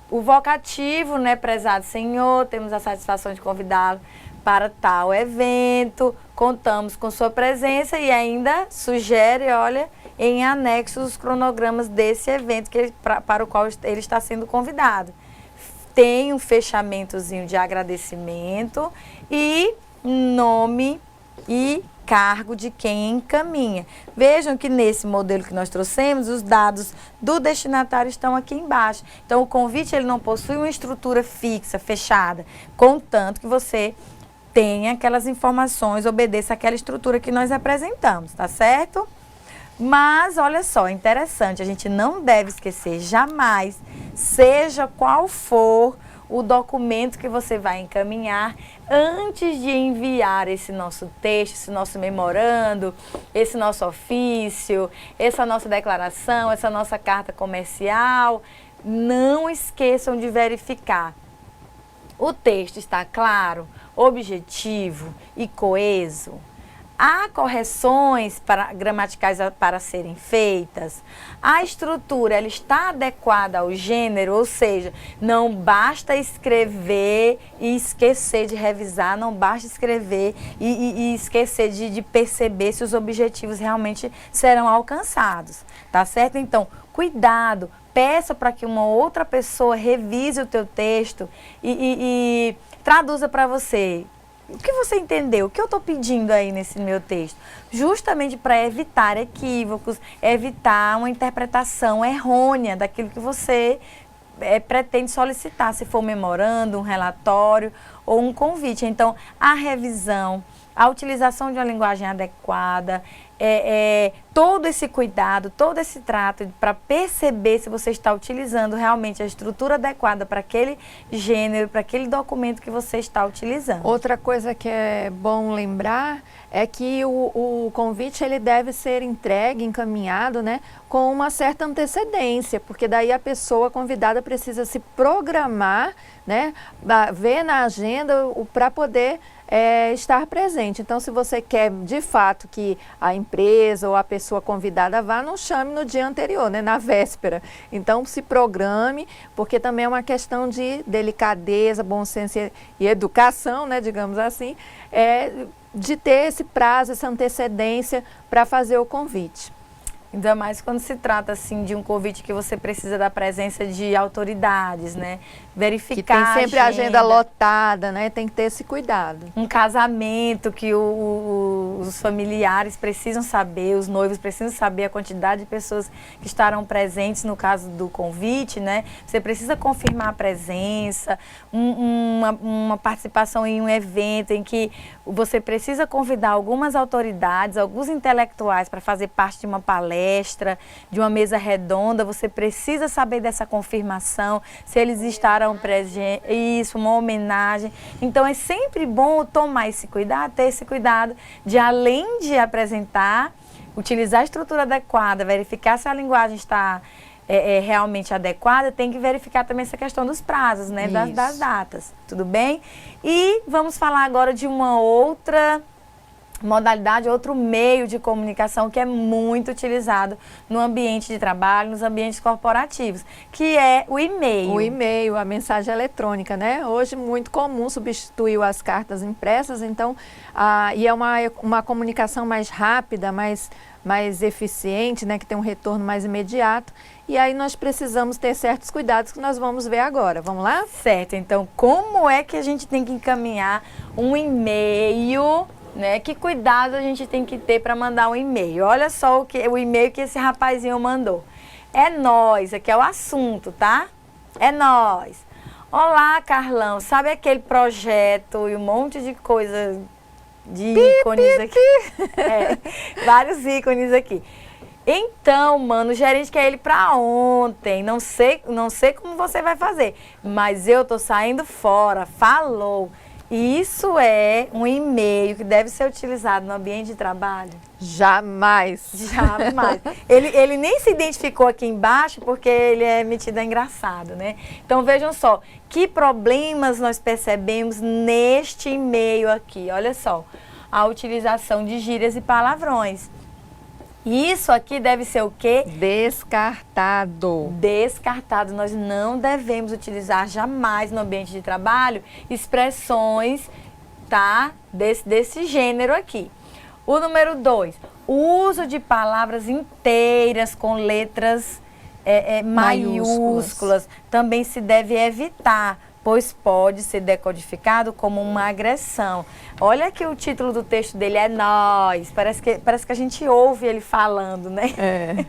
o vocativo, né, prezado senhor, temos a satisfação de convidá-lo para tal evento, contamos com sua presença e ainda sugere, olha, em anexo os cronogramas desse evento para o qual ele está sendo convidado. Tem um fechamentozinho de agradecimento e nome e cargo de quem encaminha. Vejam que nesse modelo que nós trouxemos, os dados do destinatário estão aqui embaixo. Então, o convite ele não possui uma estrutura fixa, fechada, contanto que você tenha aquelas informações, obedeça àquela estrutura que nós apresentamos, tá certo? Mas, olha só, interessante, a gente não deve esquecer jamais, seja qual for o documento que você vai encaminhar, antes de enviar esse nosso texto, esse nosso memorando, esse nosso ofício, essa nossa declaração, essa nossa carta comercial, não esqueçam de verificar. O texto está claro, objetivo e coeso? Há correções gramaticais para serem feitas? A estrutura ela está adequada ao gênero, ou seja, não basta escrever e esquecer de revisar, não basta escrever e esquecer de perceber se os objetivos realmente serão alcançados, tá certo? Então, cuidado, peça para que uma outra pessoa revise o teu texto e traduza para você. O que você entendeu? O que eu estou pedindo aí nesse meu texto? Justamente para evitar equívocos, evitar uma interpretação errônea daquilo que você pretende solicitar, se for um memorando, um relatório ou um convite. Então, a revisão, a utilização de uma linguagem adequada, todo esse cuidado, todo esse trato para perceber se você está utilizando realmente a estrutura adequada para aquele gênero, para aquele documento que você está utilizando. Outra coisa que é bom lembrar é que o convite ele deve ser entregue, encaminhado, né, com uma certa antecedência, porque daí a pessoa convidada precisa se programar, né, ver na agenda para poder estar presente. Então, se você quer de fato que a empresa ou a pessoa convidada vá, não chame no dia anterior, né, na véspera. Então, se programe, porque também é uma questão de delicadeza, bom senso e educação, né, digamos assim, de ter esse prazo, essa antecedência para fazer o convite. Ainda mais quando se trata assim de um convite que você precisa da presença de autoridades, né? Verificar que tem sempre a agenda lotada, né? Tem que ter esse cuidado. Um casamento que os familiares precisam saber, os noivos precisam saber a quantidade de pessoas que estarão presentes no caso do convite, né? Você precisa confirmar a presença, uma participação em um evento em que você precisa convidar algumas autoridades, alguns intelectuais para fazer parte de uma palestra, de uma mesa redonda. Você precisa saber dessa confirmação, se eles estarão presentes, isso, uma homenagem. Então é sempre bom tomar esse cuidado, ter esse cuidado de, além de apresentar, utilizar a estrutura adequada, verificar se a linguagem está realmente adequada, tem que verificar também essa questão dos prazos, né, das datas, tudo bem? E vamos falar agora de uma outra modalidade, outro meio de comunicação que é muito utilizado no ambiente de trabalho, nos ambientes corporativos, que é o e-mail. O e-mail, a mensagem eletrônica, né? Hoje muito comum, substituiu as cartas impressas, então, e é uma comunicação mais rápida, mais eficiente, né? Que tem um retorno mais imediato. E aí nós precisamos ter certos cuidados que nós vamos ver agora. Vamos lá? Certo. Então, como é que a gente tem que encaminhar um e-mail, né? Que cuidado a gente tem que ter para mandar um e-mail? Olha só o e-mail que esse rapazinho mandou. É nóis, aqui é o assunto, tá? É nóis. Olá, Carlão, sabe aquele projeto e um monte de coisa, de ícones aqui? Vários ícones aqui. Então, mano, o gerente quer ele pra ontem. Não sei como você vai fazer, mas eu tô saindo fora. Falou. Isso é um e-mail que deve ser utilizado no ambiente de trabalho? Jamais. Jamais. Ele nem se identificou aqui embaixo porque ele é metido a engraçado, né? Então vejam só, que problemas nós percebemos neste e-mail aqui. Olha só, a utilização de gírias e palavrões. Isso aqui deve ser o quê? Descartado. Descartado. Nós não devemos utilizar jamais no ambiente de trabalho expressões, tá? Desse gênero aqui. O número 2, Uso de palavras inteiras com letras maiúsculas também se deve evitar, pois pode ser decodificado como uma agressão. Olha que o título do texto dele é Nós. Parece que a gente ouve ele falando, né?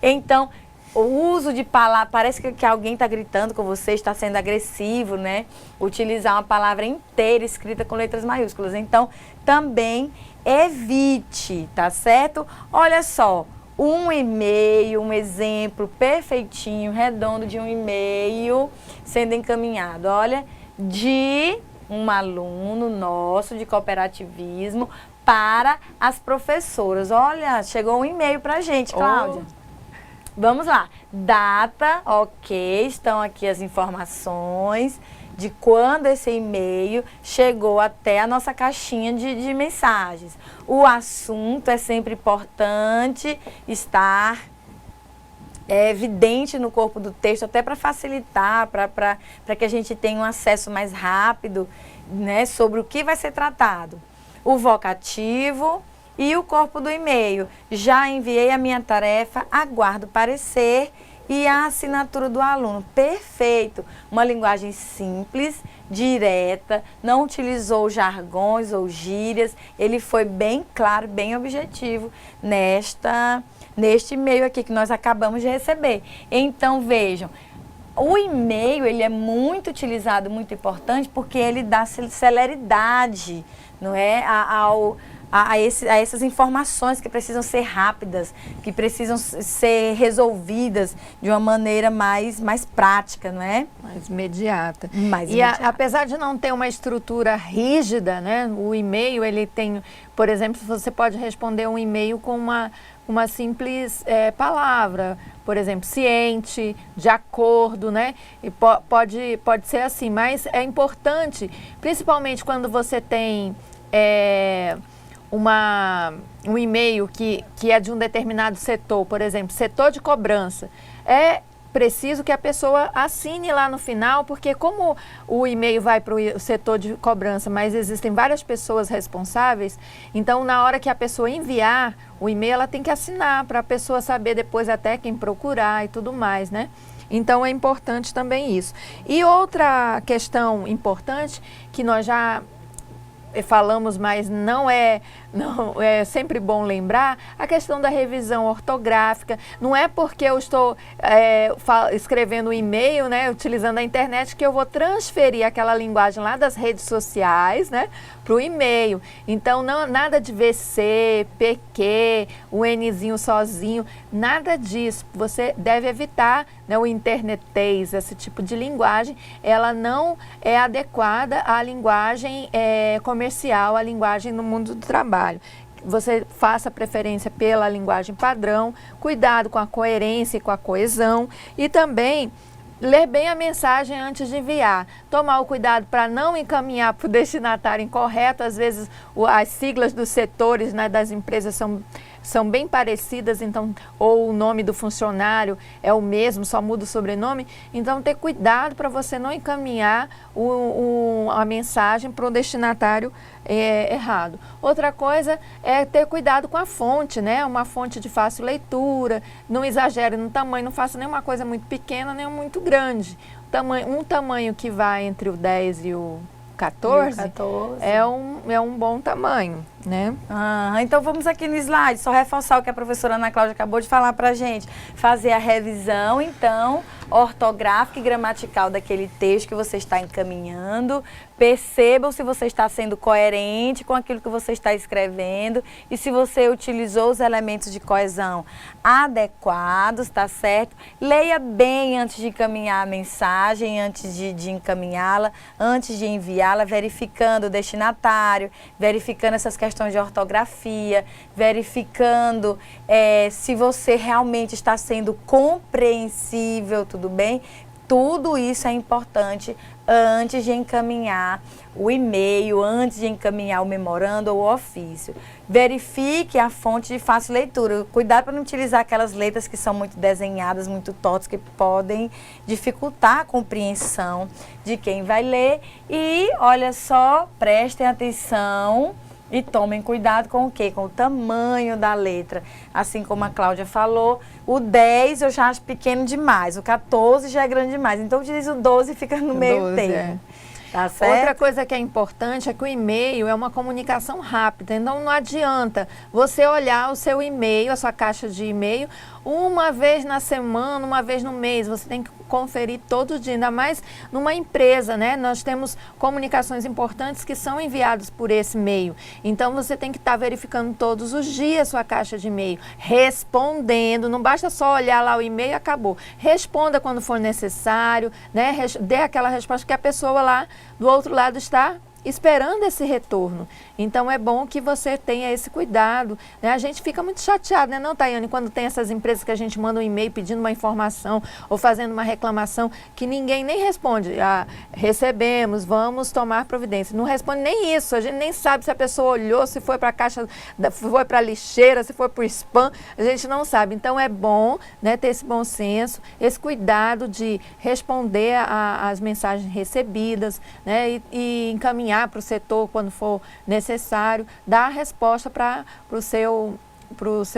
Então, o uso de palavras, parece que alguém está gritando com você, está sendo agressivo, né? Utilizar uma palavra inteira escrita com letras maiúsculas. Então, também evite, tá certo? Olha só, um e-mail, um exemplo perfeitinho, redondo de um e-mail sendo encaminhado. Olha, de um aluno nosso de cooperativismo para as professoras. Olha, chegou um e-mail para a gente, Cláudia. Vamos lá. Data, ok, estão aqui as informações de quando esse e-mail chegou até a nossa caixinha de mensagens. O assunto é sempre importante estar evidente no corpo do texto, até para facilitar, para que a gente tenha um acesso mais rápido, né, sobre o que vai ser tratado. O vocativo e o corpo do e-mail. Já enviei a minha tarefa, aguardo parecer e a assinatura do aluno. Perfeito! Uma linguagem simples, direta, não utilizou jargões ou gírias. Ele foi bem claro, bem objetivo neste e-mail aqui que nós acabamos de receber. Então, vejam, o e-mail ele é muito utilizado, muito importante, porque ele dá celeridade, não é, a essas informações que precisam ser rápidas, que precisam ser resolvidas de uma maneira mais prática, não é? Mais imediata. Apesar de não ter uma estrutura rígida, né? O e-mail, ele tem, por exemplo, você pode responder um e-mail com uma simples palavra, por exemplo, ciente, de acordo, né? E pode ser assim, mas é importante, principalmente quando você tem um e-mail que é de um determinado setor, por exemplo, setor de cobrança, é preciso que a pessoa assine lá no final, porque como o e-mail vai para o setor de cobrança, mas existem várias pessoas responsáveis, então na hora que a pessoa enviar o e-mail, ela tem que assinar para a pessoa saber depois até quem procurar e tudo mais, né? Então é importante também isso. E outra questão importante que nós já falamos, mas não é sempre bom lembrar, a questão da revisão ortográfica. Não é porque eu estou escrevendo um e-mail, né, utilizando a internet, que eu vou transferir aquela linguagem lá das redes sociais, né, para o e-mail. Então, nada de VC, PQ, o Nzinho sozinho, nada disso. Você deve evitar, né, o internetês, esse tipo de linguagem. Ela não é adequada à linguagem comercial, à linguagem no mundo do trabalho. Você faça preferência pela linguagem padrão, cuidado com a coerência e com a coesão e também ler bem a mensagem antes de enviar. Tomar o cuidado para não encaminhar para o destinatário incorreto. Às vezes as siglas dos setores, né, das empresas são bem parecidas, então, ou o nome do funcionário é o mesmo, só muda o sobrenome. Então, ter cuidado para você não encaminhar a mensagem para o destinatário errado. Outra coisa é ter cuidado com a fonte, né? Uma fonte de fácil leitura, não exagere no tamanho, não faça nenhuma coisa muito pequena, nem muito grande. Um tamanho que vai entre o 10 e o 14, é um bom tamanho, né? Então vamos aqui no slide, só reforçar o que a professora Ana Cláudia acabou de falar pra gente. Fazer a revisão, então, ortográfica e gramatical daquele texto que você está encaminhando. Percebam se você está sendo coerente com aquilo que você está escrevendo e se você utilizou os elementos de coesão adequados, tá certo? Leia bem antes de encaminhar a mensagem, antes de encaminhá-la, antes de enviá-la, verificando o destinatário, verificando essas questões de ortografia, verificando se você realmente está sendo compreensível, tudo bem? Tudo isso é importante antes de encaminhar o e-mail, antes de encaminhar o memorando ou o ofício. Verifique a fonte de fácil leitura. Cuidado para não utilizar aquelas letras que são muito desenhadas, muito tortas, que podem dificultar a compreensão de quem vai ler. E, olha só, prestem atenção E tomem cuidado com o quê? Com o tamanho da letra. Assim como a Cláudia falou, o 10 eu já acho pequeno demais, o 14 já é grande demais. Então, utilize o 12 e fica no meio 12, termo. Tá certo? Outra coisa que é importante é que o e-mail é uma comunicação rápida, então não adianta você olhar o seu e-mail, a sua caixa de e-mail, uma vez na semana, uma vez no mês. Você tem que conferir todo dia, ainda mais numa empresa, né? Nós temos comunicações importantes que são enviadas por esse e-mail. Então, você tem que estar verificando todos os dias sua caixa de e-mail, respondendo. Não basta só olhar lá o e-mail e acabou. Responda quando for necessário, né? Dê aquela resposta que a pessoa lá do outro lado está esperando esse retorno. Então, é bom que você tenha esse cuidado, né? A gente fica muito chateado, né, não, Tayane, quando tem essas empresas que a gente manda um e-mail pedindo uma informação ou fazendo uma reclamação que ninguém nem responde. Ah, recebemos, vamos tomar providência. Não responde nem isso, a gente nem sabe se a pessoa olhou, se foi para a caixa, foi para a lixeira, se foi para o spam, a gente não sabe. Então, é bom, né, ter esse bom senso, esse cuidado de responder às mensagens recebidas, né, e encaminhar para o setor quando for necessário, dar a resposta para o seu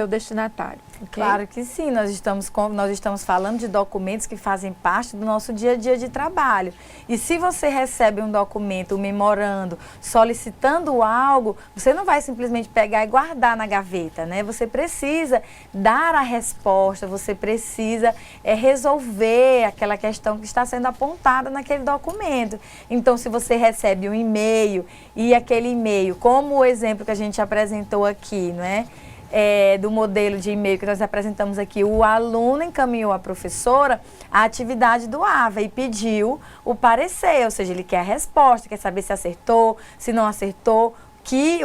destinatário. Okay? Claro que sim, nós estamos falando de documentos que fazem parte do nosso dia a dia de trabalho. E se você recebe um documento, um memorando, solicitando algo, você não vai simplesmente pegar e guardar na gaveta, né? Você precisa dar a resposta, você precisa resolver aquela questão que está sendo apontada naquele documento. Então, se você recebe um e-mail e aquele e-mail, como o exemplo que a gente apresentou aqui, não é? Do modelo de e-mail que nós apresentamos aqui, o aluno encaminhou à professora a atividade do AVA e pediu o parecer, ou seja, ele quer a resposta, quer saber se acertou, se não acertou,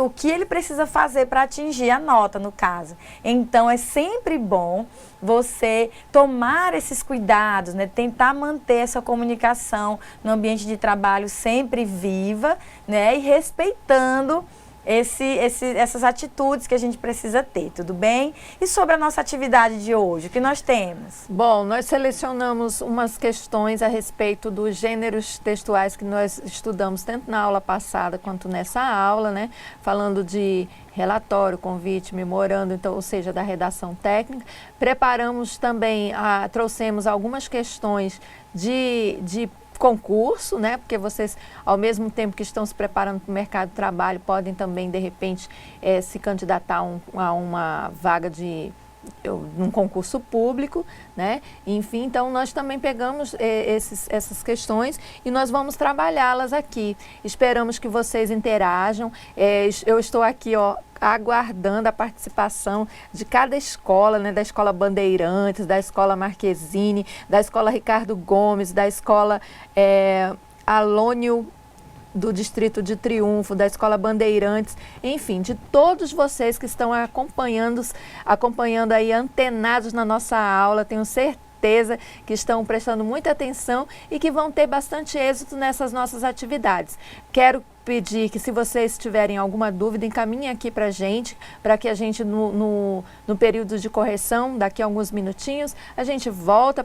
o que ele precisa fazer para atingir a nota, no caso. Então, é sempre bom você tomar esses cuidados, né? Tentar manter essa comunicação no ambiente de trabalho sempre viva, né? E respeitando essas atitudes que a gente precisa ter, tudo bem? E sobre a nossa atividade de hoje, o que nós temos? Bom, nós selecionamos umas questões a respeito dos gêneros textuais que nós estudamos tanto na aula passada quanto nessa aula, né? Falando de relatório, convite, memorando, então, ou seja, da redação técnica. Preparamos também, trouxemos algumas questões de concurso, né? Porque vocês, ao mesmo tempo que estão se preparando para o mercado de trabalho, podem também, de repente, se candidatar a uma vaga num concurso público, né? Enfim, então nós também pegamos essas questões e nós vamos trabalhá-las aqui. Esperamos que vocês interajam. Eu estou aqui, aguardando a participação de cada escola, né? Da Escola Bandeirantes, da Escola Marquezine, da Escola Ricardo Gomes, da Escola Alônio do Distrito de Triunfo, da Escola Bandeirantes, enfim, de todos vocês que estão acompanhando aí, antenados na nossa aula. Tenho certeza que estão prestando muita atenção e que vão ter bastante êxito nessas nossas atividades. Quero pedir que, se vocês tiverem alguma dúvida, encaminhem aqui para que a gente, no período de correção, daqui a alguns minutinhos, a gente volta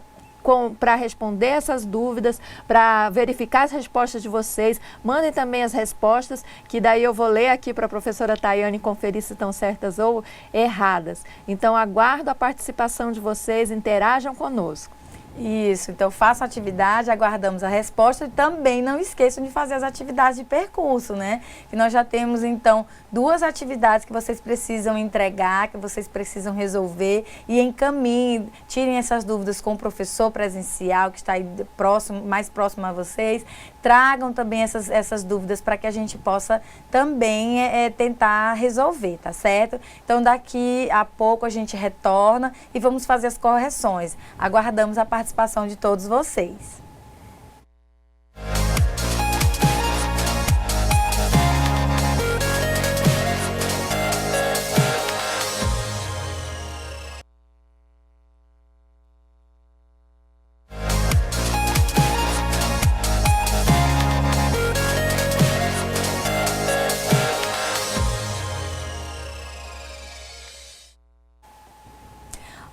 para responder essas dúvidas, para verificar as respostas de vocês. Mandem também as respostas, que daí eu vou ler aqui para a professora Tayane conferir se estão certas ou erradas. Então, aguardo a participação de vocês, interajam conosco. Isso, então façam a atividade, aguardamos a resposta e também não esqueçam de fazer as atividades de percurso, né? Que nós já temos, então, 2 atividades que vocês precisam entregar, que vocês precisam resolver e encaminhem, tirem essas dúvidas com o professor presencial que está aí mais próximo a vocês, tragam também essas dúvidas para que a gente possa também tentar resolver, tá certo? Então, daqui a pouco a gente retorna e vamos fazer as correções. Aguardamos a participação de todos vocês.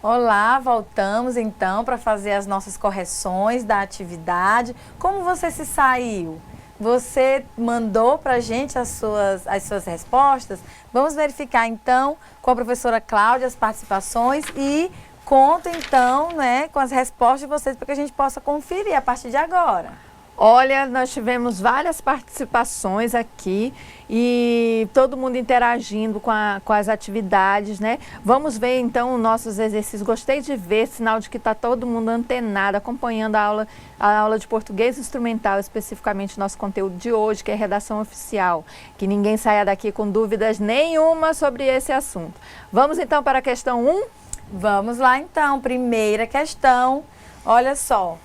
Olá, voltamos então para fazer as nossas correções da atividade. Como você se saiu? Você mandou para a gente as suas respostas. Vamos verificar, então, com a professora Cláudia as participações e conto, então, né, com as respostas de vocês para que a gente possa conferir a partir de agora. Olha, nós tivemos várias participações aqui e todo mundo interagindo com as atividades, né? Vamos ver então os nossos exercícios. Gostei de ver, sinal de que está todo mundo antenado, acompanhando a aula de português instrumental, especificamente nosso conteúdo de hoje, que é redação oficial. Que ninguém saia daqui com dúvidas nenhuma sobre esse assunto. Vamos então para a questão 1? Vamos lá então, primeira questão, olha só.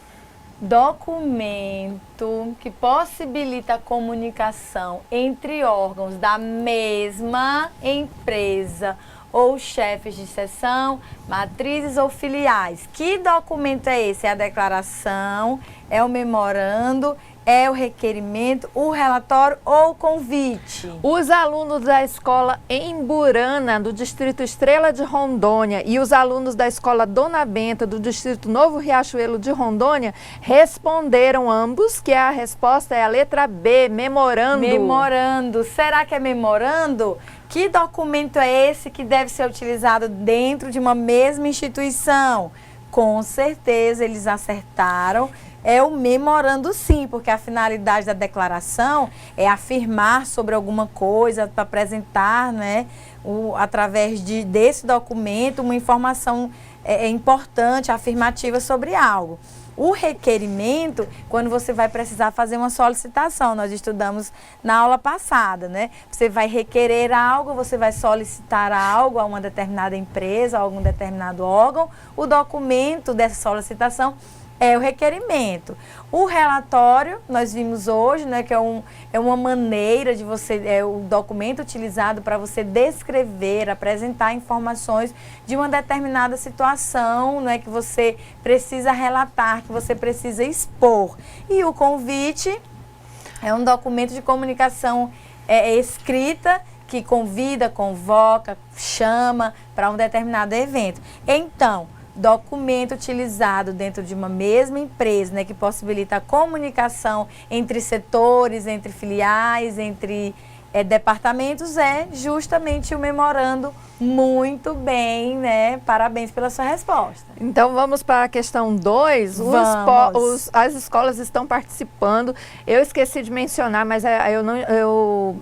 Documento que possibilita a comunicação entre órgãos da mesma empresa ou chefes de seção, matrizes ou filiais. Que documento é esse? É a declaração, é o memorando, é o requerimento, o relatório ou o convite? Os alunos da escola Emburana, do distrito Estrela de Rondônia, e os alunos da escola Dona Benta, do distrito Novo Riachuelo de Rondônia, responderam ambos que a resposta é a letra B, memorando. Memorando. Será que é memorando? Que documento é esse que deve ser utilizado dentro de uma mesma instituição? Com certeza eles acertaram. É o memorando, sim, porque a finalidade da declaração é afirmar sobre alguma coisa, para apresentar, né, através desse documento, uma informação importante, afirmativa sobre algo. O requerimento, quando você vai precisar fazer uma solicitação, nós estudamos na aula passada, né? Você vai requerer algo, você vai solicitar algo a uma determinada empresa, a algum determinado órgão, o documento dessa solicitação é o requerimento. O relatório, nós vimos hoje, né, que é uma maneira de você, é o documento utilizado para você descrever, apresentar informações de uma determinada situação, né, que você precisa relatar, que você precisa expor. E o convite é um documento de comunicação escrita, que convida, convoca, chama para um determinado evento. Então, documento utilizado dentro de uma mesma empresa, né, que possibilita a comunicação entre setores, entre filiais, entre departamentos, é justamente o memorando. Muito bem, né? Parabéns pela sua resposta. Então vamos para a questão 2. As escolas estão participando. Eu esqueci de mencionar, mas eu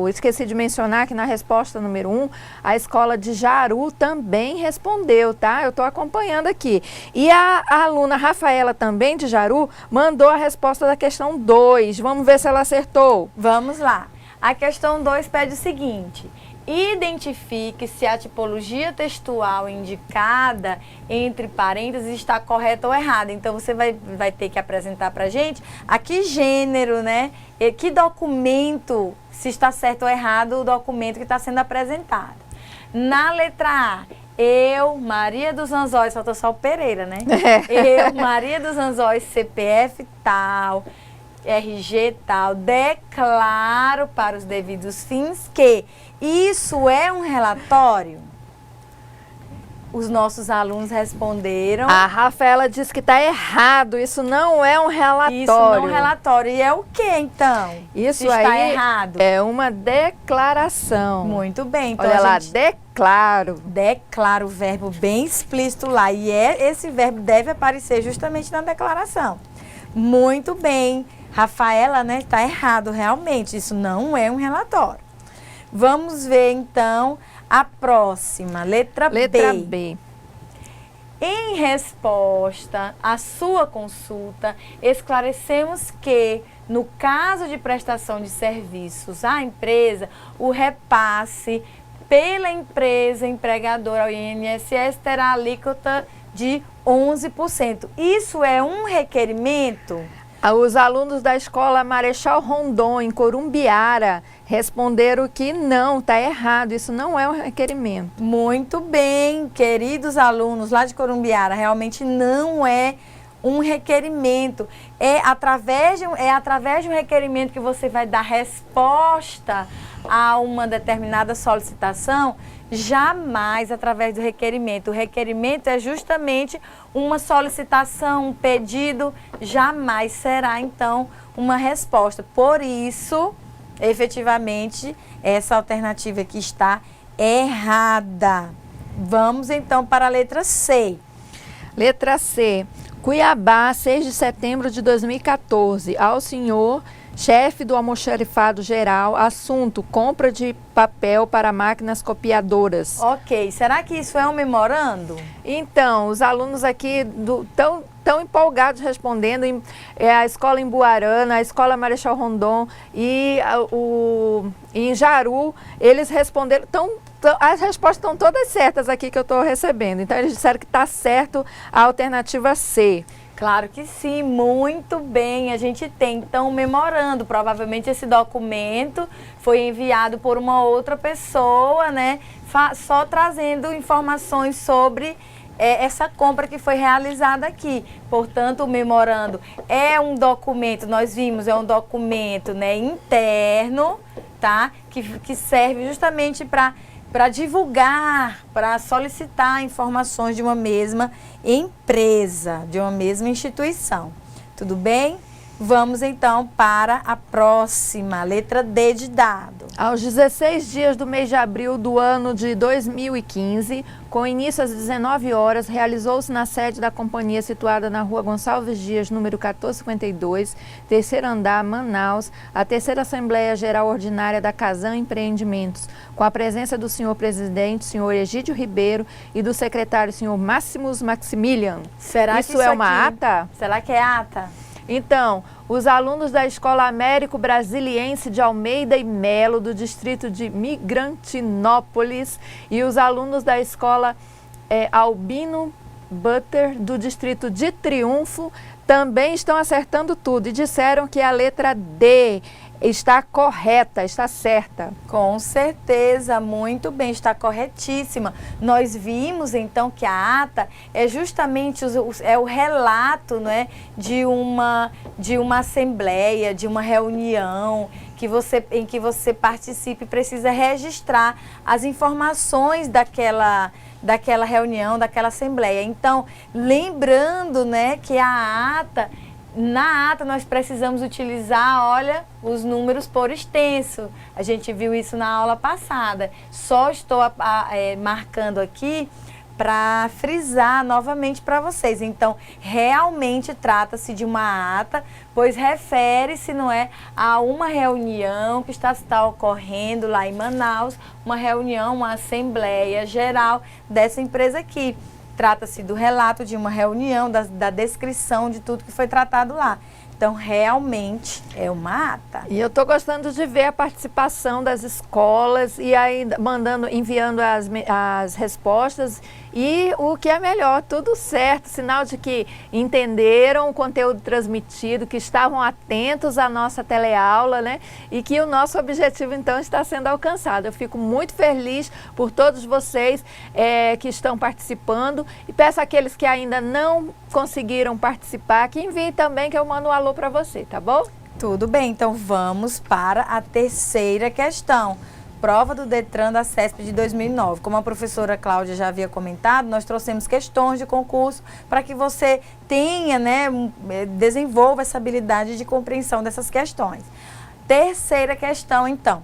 esqueci de mencionar que na resposta número 1, a escola de Jaru também respondeu, tá? Eu estou acompanhando aqui. E a aluna Rafaela, também de Jaru, mandou a resposta da questão 2. Vamos ver se ela acertou. Vamos lá. A questão 2 pede o seguinte: identifique se a tipologia textual indicada entre parênteses está correta ou errada. Então, você vai ter que apresentar para a gente a que gênero, né? E que documento, se está certo ou errado o documento que está sendo apresentado. Na letra A, eu, Maria dos Anzóis, faltou só o Pereira, né? Eu, Maria dos Anzóis, CPF tal, RG tal, declaro para os devidos fins que isso é um relatório? Os nossos alunos responderam. A Rafaela disse que está errado, isso não é um relatório. Isso não é um relatório. E é o que então? Isso está aí errado. É uma declaração. Muito bem. Então, olha lá, declaro. Declaro, o verbo bem explícito lá. E esse verbo deve aparecer justamente na declaração. Muito bem. Rafaela, né, está errado, realmente. Isso não é um relatório. Vamos ver, então, a próxima, letra B. Letra B. Em resposta à sua consulta, esclarecemos que, no caso de prestação de serviços à empresa, o repasse pela empresa empregadora ao INSS terá alíquota de 11%. Isso é um requerimento? Os alunos da escola Marechal Rondon, em Corumbiara, responderam que não, está errado, isso não é um requerimento. Muito bem, queridos alunos lá de Corumbiara, realmente não é um requerimento. É através de um requerimento que você vai dar resposta a uma determinada solicitação, jamais através do requerimento. O requerimento é justamente uma solicitação, um pedido, jamais será, então, uma resposta. Por isso, efetivamente, essa alternativa aqui está errada. Vamos então para a letra C. Letra C. Cuiabá, 6 de setembro de 2014. Ao senhor chefe do almoxarifado geral, assunto: compra de papel para máquinas copiadoras. Ok, será que isso é um memorando? Então, os alunos aqui tão empolgados respondendo, a escola em Buarana, a escola Marechal Rondon e em Jaru, eles responderam, as respostas estão todas certas aqui que eu estou recebendo. Então, eles disseram que está certo a alternativa C. Claro que sim, muito bem. A gente tem, então, um memorando. Provavelmente esse documento foi enviado por uma outra pessoa, né? Só trazendo informações sobre essa compra que foi realizada aqui. Portanto, o memorando é um documento, nós vimos, é um documento, né, interno, tá? Que serve justamente para divulgar, para solicitar informações de uma mesma empresa, de uma mesma instituição. Tudo bem? Vamos então para a próxima, letra D de dado. Aos 16 dias do mês de abril do ano de 2015, com início às 19 horas, realizou-se na sede da companhia situada na rua Gonçalves Dias, número 1452, terceiro andar, Manaus, a terceira Assembleia Geral Ordinária da Casan Empreendimentos, com a presença do senhor presidente, senhor Egídio Ribeiro, e do secretário, senhor Máximos Maximilian. Será isso é uma ata? Será que é ata? Então, os alunos da Escola Américo Brasiliense de Almeida e Melo, do distrito de Migrantinópolis, e os alunos da Escola Albino Butter, do distrito de Triunfo, também estão acertando tudo e disseram que a letra D está correta, está certa. Com certeza, muito bem, está corretíssima. Nós vimos então que a ata é justamente o relato, né, de uma assembleia, de uma reunião em que você participe e precisa registrar as informações daquela reunião, daquela assembleia. Então, lembrando, né, que na ata nós precisamos utilizar, olha, os números por extenso. A gente viu isso na aula passada. Só estou marcando aqui para frisar novamente para vocês. Então, realmente trata-se de uma ata, pois refere-se, não é, a uma reunião que está ocorrendo lá em Manaus, uma reunião, uma assembleia geral dessa empresa aqui. Trata-se do relato de uma reunião, da descrição de tudo que foi tratado lá. Então, realmente é uma ata. E eu estou gostando de ver a participação das escolas e aí enviando as respostas. E o que é melhor, tudo certo, sinal de que entenderam o conteúdo transmitido, que estavam atentos à nossa teleaula, né? E que o nosso objetivo, então, está sendo alcançado. Eu fico muito feliz por todos vocês que estão participando e peço àqueles que ainda não conseguiram participar, que enviem também, que eu mando um alô para você, tá bom? Tudo bem, então vamos para a terceira questão. Prova do Detran da CESP de 2009. Como a professora Cláudia já havia comentado, nós trouxemos questões de concurso para que você tenha, né, desenvolva essa habilidade de compreensão dessas questões. Terceira questão, então.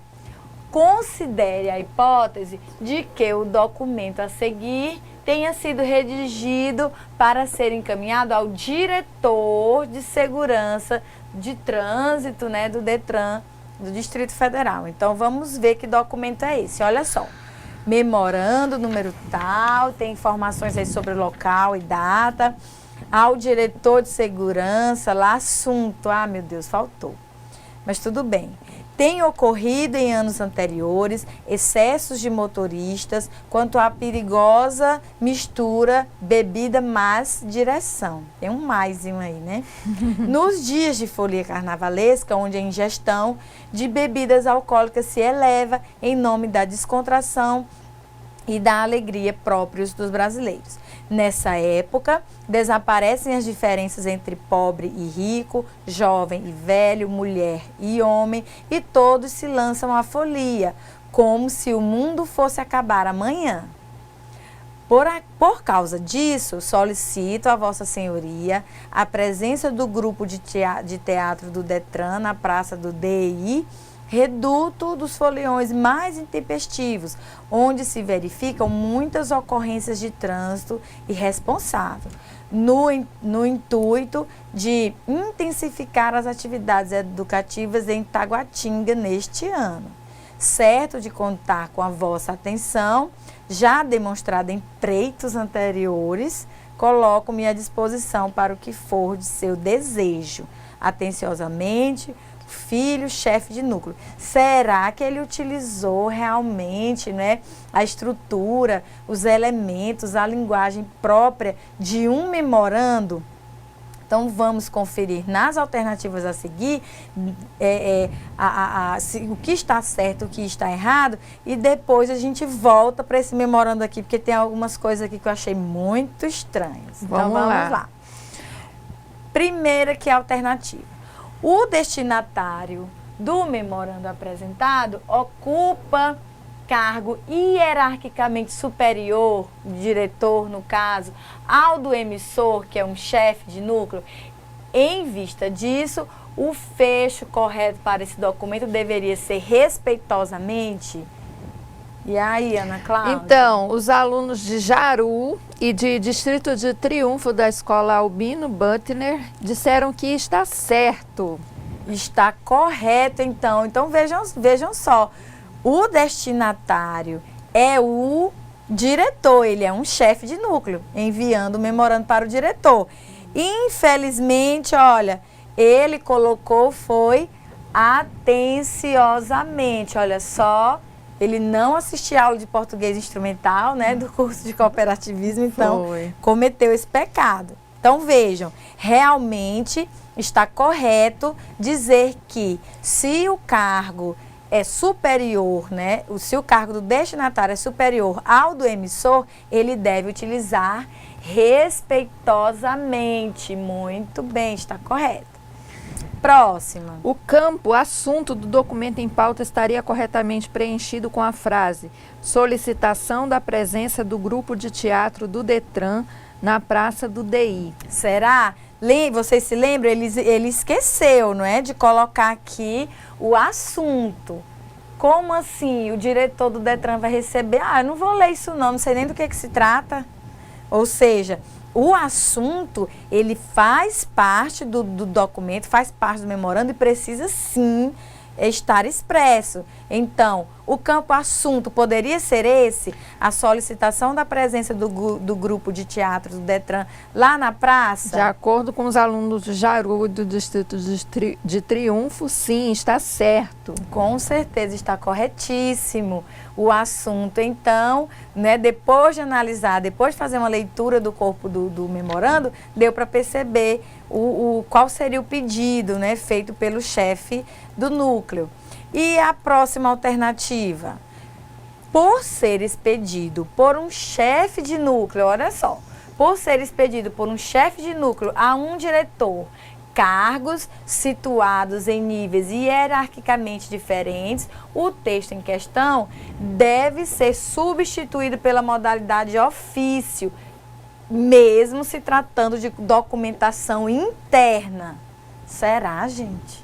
Considere a hipótese de que o documento a seguir tenha sido redigido para ser encaminhado ao diretor de segurança de trânsito, né, do Detran, do Distrito Federal. Então, vamos ver que documento é esse. Olha só, memorando, número tal, tem informações aí sobre o local e data, ao diretor de segurança, lá assunto, ah, meu Deus, faltou. Mas tudo bem. Tem ocorrido em anos anteriores excessos de motoristas quanto à perigosa mistura bebida mais direção. Tem um maisinho aí, né? Nos dias de folia carnavalesca, onde a ingestão de bebidas alcoólicas se eleva em nome da descontração e da alegria próprios dos brasileiros. Nessa época, desaparecem as diferenças entre pobre e rico, jovem e velho, mulher e homem, e todos se lançam à folia, como se o mundo fosse acabar amanhã. Por causa disso, solicito a Vossa Senhoria a presença do grupo de teatro do DETRAN na Praça do DI, reduto dos foliões mais intempestivos, onde se verificam muitas ocorrências de trânsito irresponsável, no intuito de intensificar as atividades educativas em Taguatinga neste ano. Certo de contar com a vossa atenção, já demonstrada em pleitos anteriores, coloco-me à disposição para o que for de seu desejo. Atenciosamente, filho, chefe de núcleo. Será que ele utilizou realmente, né, a estrutura, os elementos, a linguagem própria de um memorando? Então, vamos conferir nas alternativas a seguir o que está certo, o que está errado, e depois a gente volta para esse memorando aqui, porque tem algumas coisas aqui que eu achei muito estranhas. Então, vamos lá. Primeira que é a alternativa. O destinatário do memorando apresentado ocupa cargo hierarquicamente superior, diretor no caso, ao do emissor, que é um chefe de núcleo. Em vista disso, o fecho correto para esse documento deveria ser respeitosamente. E aí, Ana Cláudia? Então, os alunos de Jaru e de Distrito de Triunfo da Escola Albino Butner disseram que está certo. Está correto, então. Então, vejam só. O destinatário é o diretor, ele é um chefe de núcleo, enviando o memorando para o diretor. Infelizmente, olha, ele colocou foi atenciosamente, olha só, ele não assistiu a aula de português instrumental, né, do curso de cooperativismo, então cometeu esse pecado. Então vejam, realmente está correto dizer que se o cargo é superior, né? Se o cargo do destinatário é superior ao do emissor, ele deve utilizar respeitosamente. Muito bem, está correto. Próxima. O campo assunto do documento em pauta estaria corretamente preenchido com a frase: solicitação da presença do grupo de teatro do DETRAN na Praça do DI. Será? Vocês se lembram? Ele esqueceu, não é? De colocar aqui o assunto. Como assim o diretor do DETRAN vai receber? Ah, eu não vou ler isso não sei nem do que se trata. Ou seja, o assunto, ele faz parte do documento, faz parte do memorando e precisa sim estar expresso. Então, o campo assunto poderia ser esse, a solicitação da presença do grupo de teatro do DETRAN lá na praça? De acordo com os alunos do Jaru do Distrito de Triunfo, sim, está certo. Com certeza está corretíssimo. O assunto, então, né, depois de analisar, depois de fazer uma leitura do corpo do memorando, deu para perceber qual seria o pedido, né, feito pelo chefe do núcleo. E a próxima alternativa? Por ser expedido por um chefe de núcleo, olha só, por ser expedido por um chefe de núcleo a um diretor, cargos situados em níveis hierarquicamente diferentes, o texto em questão deve ser substituído pela modalidade ofício, mesmo se tratando de documentação interna. Será, gente?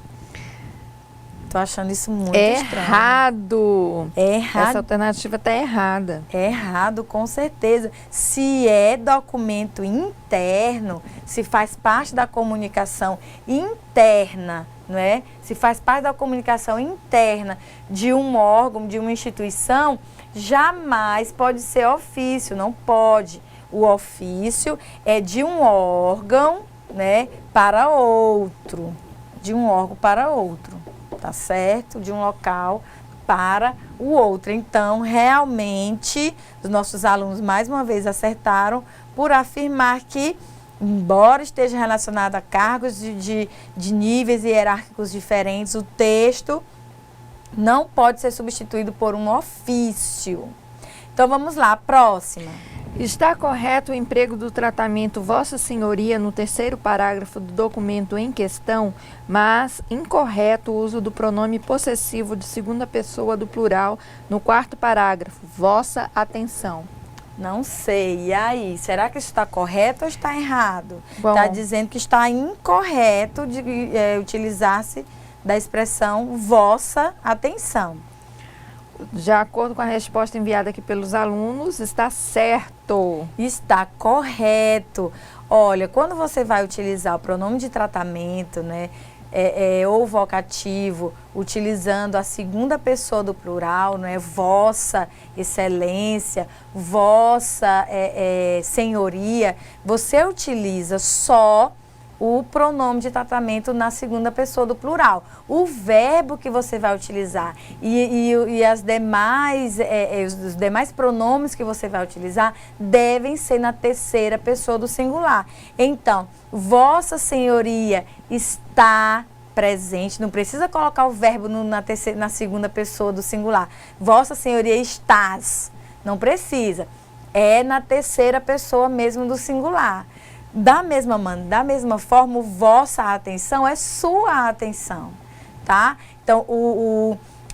Tô achando isso muito estranho. Errado. É errado. Essa alternativa está errada. É errado, com certeza. Se é documento interno, se faz parte da comunicação interna, não é? Se faz parte da comunicação interna de um órgão, de uma instituição, jamais pode ser ofício, não pode. O ofício é de um órgão, né, para outro, de um órgão para outro. Tá certo? De um local para o outro. Então, realmente, os nossos alunos, mais uma vez, acertaram por afirmar que, embora esteja relacionado a cargos de níveis hierárquicos diferentes, o texto não pode ser substituído por um ofício. Então, vamos lá, próxima. Está correto o emprego do tratamento Vossa Senhoria no terceiro parágrafo do documento em questão, mas incorreto o uso do pronome possessivo de segunda pessoa do plural no quarto parágrafo. Vossa atenção. Não sei. E aí, será que isso está correto ou está errado? Bom. Está dizendo que está incorreto de utilizar-se da expressão vossa atenção. De acordo com a resposta enviada aqui pelos alunos, está certo. Está correto. Olha, quando você vai utilizar o pronome de tratamento, né, ou vocativo, utilizando a segunda pessoa do plural, né, vossa excelência, vossa senhoria, você utiliza só o pronome de tratamento na segunda pessoa do plural. O verbo que você vai utilizar e as demais, os demais pronomes que você vai utilizar devem ser na terceira pessoa do singular. Então, vossa senhoria está presente, não precisa colocar o verbo na segunda pessoa do singular. Vossa senhoria estás, não precisa. É na terceira pessoa mesmo do singular. Da mesma forma, vossa atenção é sua atenção, tá? Então,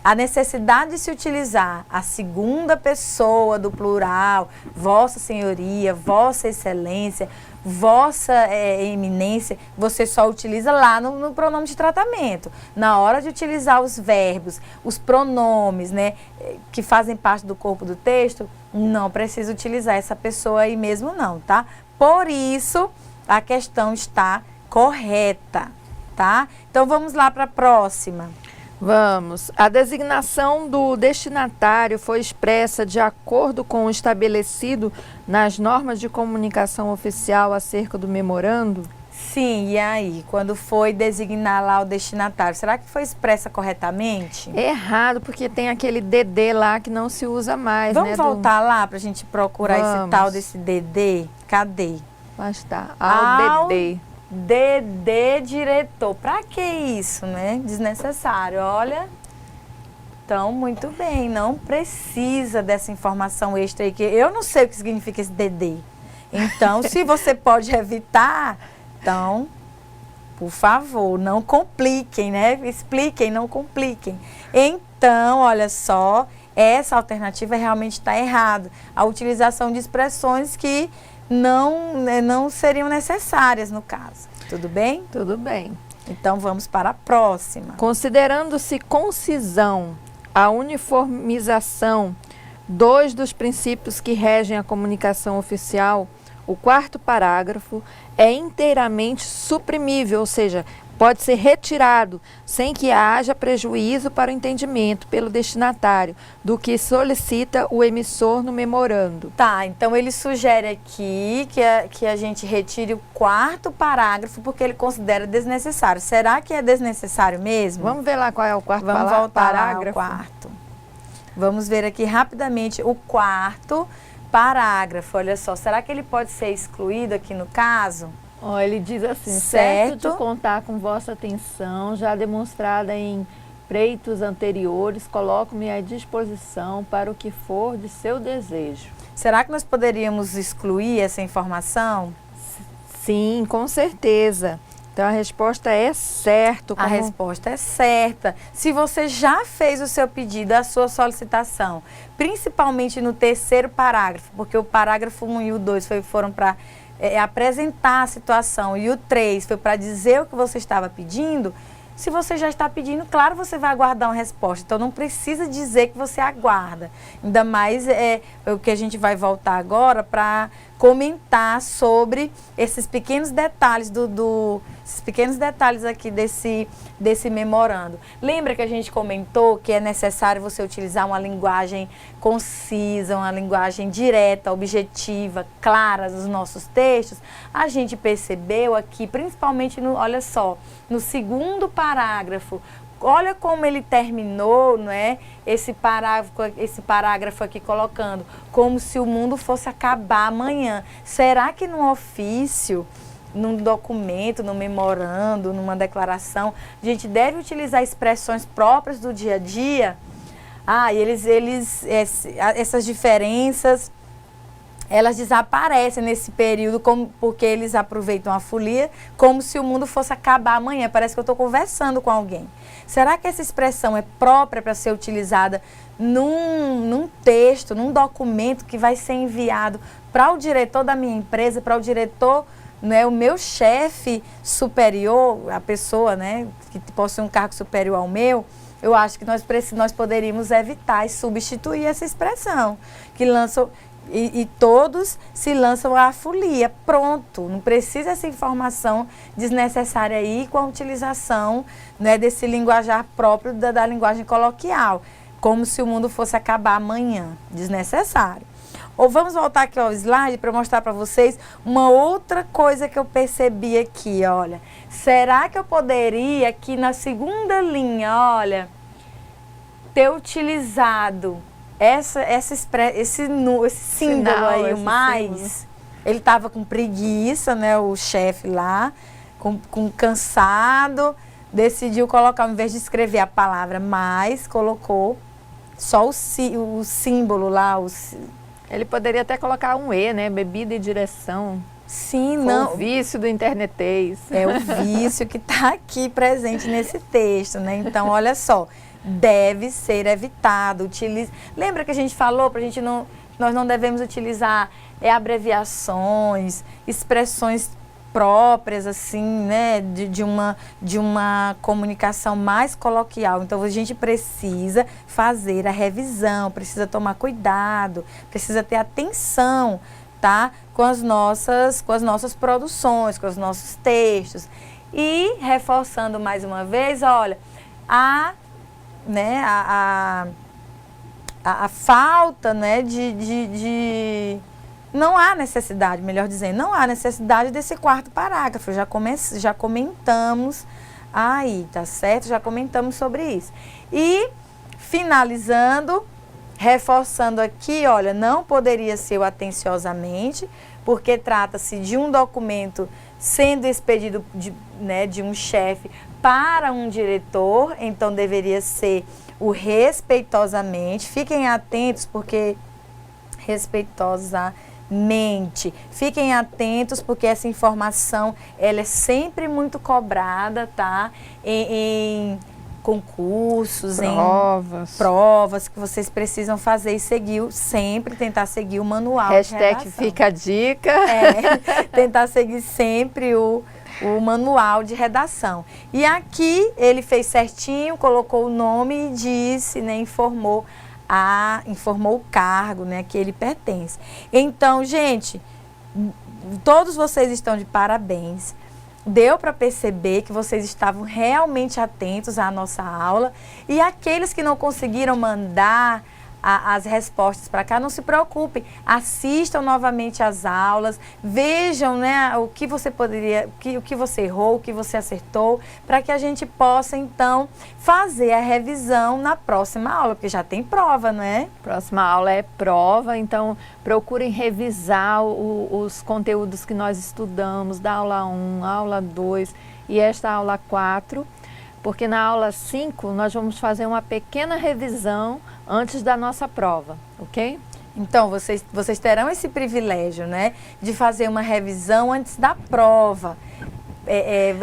a necessidade de se utilizar a segunda pessoa do plural, vossa senhoria, vossa excelência, vossa eminência, você só utiliza lá no pronome de tratamento. Na hora de utilizar os verbos, os pronomes, né, que fazem parte do corpo do texto, não precisa utilizar essa pessoa aí mesmo não, tá? Por isso, a questão está correta, tá? Então, vamos lá para a próxima. Vamos. A designação do destinatário foi expressa de acordo com o estabelecido nas normas de comunicação oficial acerca do memorando? Sim, e aí? Quando foi designar lá o destinatário, será que foi expressa corretamente? Errado, porque tem aquele DD lá que não se usa mais, Vamos né? voltar lá para a gente procurar esse tal desse DD? Cadê? Lá está, ao DD. DD diretor. Para que isso, né? Desnecessário, olha. Então, muito bem, não precisa dessa informação extra aí, que eu não sei o que significa esse DD. Então, se você pode evitar, então, por favor, não compliquem, né? Expliquem, não compliquem. Então, olha só, essa alternativa realmente está errada. A utilização de expressões que não seriam necessárias no caso. Tudo bem? Tudo bem. Então, vamos para a próxima. Considerando-se concisão a uniformização, dois dos princípios que regem a comunicação oficial, o quarto parágrafo é inteiramente suprimível, ou seja, pode ser retirado sem que haja prejuízo para o entendimento pelo destinatário do que solicita o emissor no memorando. Tá, então ele sugere aqui que a gente retire o quarto parágrafo porque ele considera desnecessário. Será que é desnecessário mesmo? Vamos ver lá qual é o quarto Vamos voltar parágrafo. Ao quarto. Vamos ver aqui rapidamente o quarto parágrafo. Olha só, será que ele pode ser excluído aqui no caso? Oh, ele diz assim, certo de contar com vossa atenção, já demonstrada em preitos anteriores, coloco-me à disposição para o que for de seu desejo. Será que nós poderíamos excluir essa informação? Sim, com certeza. Então, a resposta é certo. A resposta é certa. Se você já fez o seu pedido, a sua solicitação, principalmente no terceiro parágrafo, porque o parágrafo 1 e o 2 foram para apresentar a situação e o 3 foi para dizer o que você estava pedindo, se você já está pedindo, claro, você vai aguardar uma resposta. Então, não precisa dizer que você aguarda. Ainda mais o que a gente vai voltar agora para comentar sobre esses pequenos detalhes esses pequenos detalhes aqui desse memorando. Lembra que a gente comentou que é necessário você utilizar uma linguagem concisa, uma linguagem direta, objetiva, clara nos nossos textos? A gente percebeu aqui, principalmente olha só, no segundo parágrafo, olha como ele terminou, não é? Esse parágrafo aqui colocando, como se o mundo fosse acabar amanhã. Será que num ofício, num documento, num memorando, numa declaração, a gente deve utilizar expressões próprias do dia a dia? Essas diferenças elas desaparecem nesse período, porque eles aproveitam a folia como se o mundo fosse acabar amanhã. Parece que eu estou conversando com alguém. Será que essa expressão é própria para ser utilizada num texto, num documento que vai ser enviado para o diretor da minha empresa, para o diretor, né, o meu chefe superior, a pessoa, né, que possui um cargo superior ao meu? Eu acho que nós poderíamos evitar e substituir essa expressão, que lançam... E todos se lançam à folia. Pronto, não precisa essa informação desnecessária aí com a utilização, né, desse linguajar próprio da linguagem coloquial, como se o mundo fosse acabar amanhã. Desnecessário. Ou vamos voltar aqui ao slide para mostrar para vocês uma outra coisa que eu percebi aqui, olha. Será que eu poderia aqui na segunda linha, olha, ter utilizado esse símbolo aí, o mais, símbolo. Ele estava com preguiça, né, o chefe lá, com cansado, decidiu colocar, ao invés de escrever a palavra mais, colocou só o símbolo lá. Ele poderia até colocar um E, né, bebida e direção. Sim, não. O vício do internetês. É o vício que está aqui presente nesse texto, né, então olha só. Deve ser evitado. Lembra que a gente falou para nós não devemos utilizar abreviações, expressões próprias assim, né, de uma comunicação mais coloquial. Então a gente precisa fazer a revisão, precisa tomar cuidado, precisa ter atenção, tá, com as nossas produções, com os nossos textos. E reforçando mais uma vez, olha, a falta, né, não há necessidade, melhor dizendo, não há necessidade desse quarto parágrafo, já comentamos aí, tá certo? Já comentamos sobre isso. E, finalizando, reforçando aqui, olha, não poderia ser o atenciosamente, porque trata-se de um documento sendo expedido de um chefe para um diretor, então deveria ser o respeitosamente. Fiquem atentos, porque respeitosamente. Fiquem atentos, porque essa informação ela é sempre muito cobrada, tá? Em concursos, provas. Em provas que vocês precisam fazer e seguir, sempre tentar seguir o manual de redação. Fica a dica. Tentar seguir sempre o manual de redação. E aqui ele fez certinho, colocou o nome e disse, né, informou o cargo, né, que ele pertence. Então, gente, todos vocês estão de parabéns. Deu para perceber que vocês estavam realmente atentos à nossa aula. E aqueles que não conseguiram mandar as respostas para cá, não se preocupem, assistam novamente as aulas, vejam, né, o que você o que você errou, o que você acertou, para que a gente possa então fazer a revisão na próxima aula, porque já tem prova, não é? Próxima aula é prova, então procurem revisar os conteúdos que nós estudamos da aula 1, aula 2 e esta aula 4, porque na aula 5 nós vamos fazer uma pequena revisão antes da nossa prova, ok? Então, vocês terão esse privilégio, né, de fazer uma revisão antes da prova.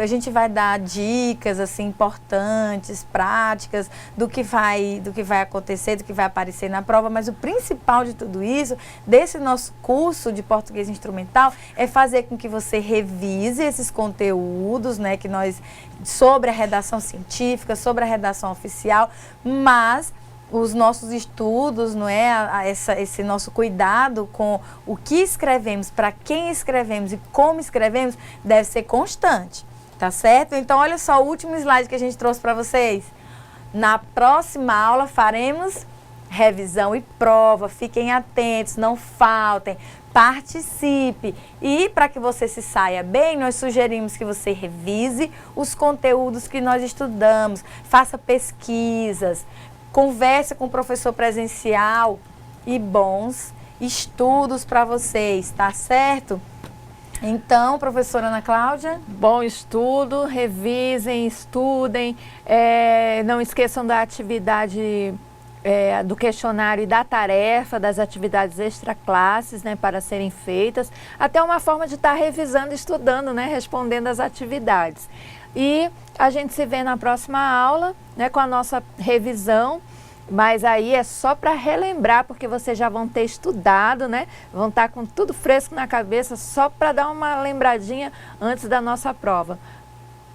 A gente vai dar dicas assim importantes, práticas do que vai acontecer, do que vai aparecer na prova, mas o principal de tudo isso, desse nosso curso de português instrumental, é fazer com que você revise esses conteúdos, né, sobre a redação científica, sobre a redação oficial, mas os nossos estudos, não é, esse nosso cuidado com o que escrevemos, para quem escrevemos e como escrevemos, deve ser constante, tá certo? Então, olha só o último slide que a gente trouxe para vocês. Na próxima aula faremos revisão e prova, fiquem atentos, não faltem, participe. E para que você se saia bem, nós sugerimos que você revise os conteúdos que nós estudamos, faça pesquisas, converse com o professor presencial e bons estudos para vocês, tá certo? Então, professora Ana Cláudia? Bom estudo, revisem, estudem, não esqueçam da atividade do questionário e da tarefa, das atividades extraclasses, né, para serem feitas, até uma forma de estar revisando, estudando, né, respondendo às atividades. E a gente se vê na próxima aula, né, com a nossa revisão, mas aí é só para relembrar, porque vocês já vão ter estudado, né, vão estar com tudo fresco na cabeça, só para dar uma lembradinha antes da nossa prova.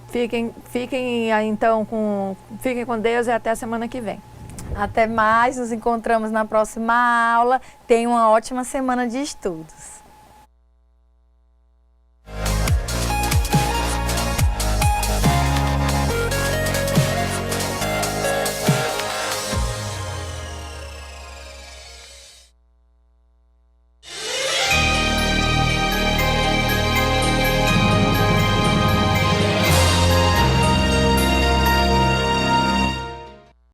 Fiquem com Deus e até a semana que vem. Até mais, nos encontramos na próxima aula. Tenha uma ótima semana de estudos.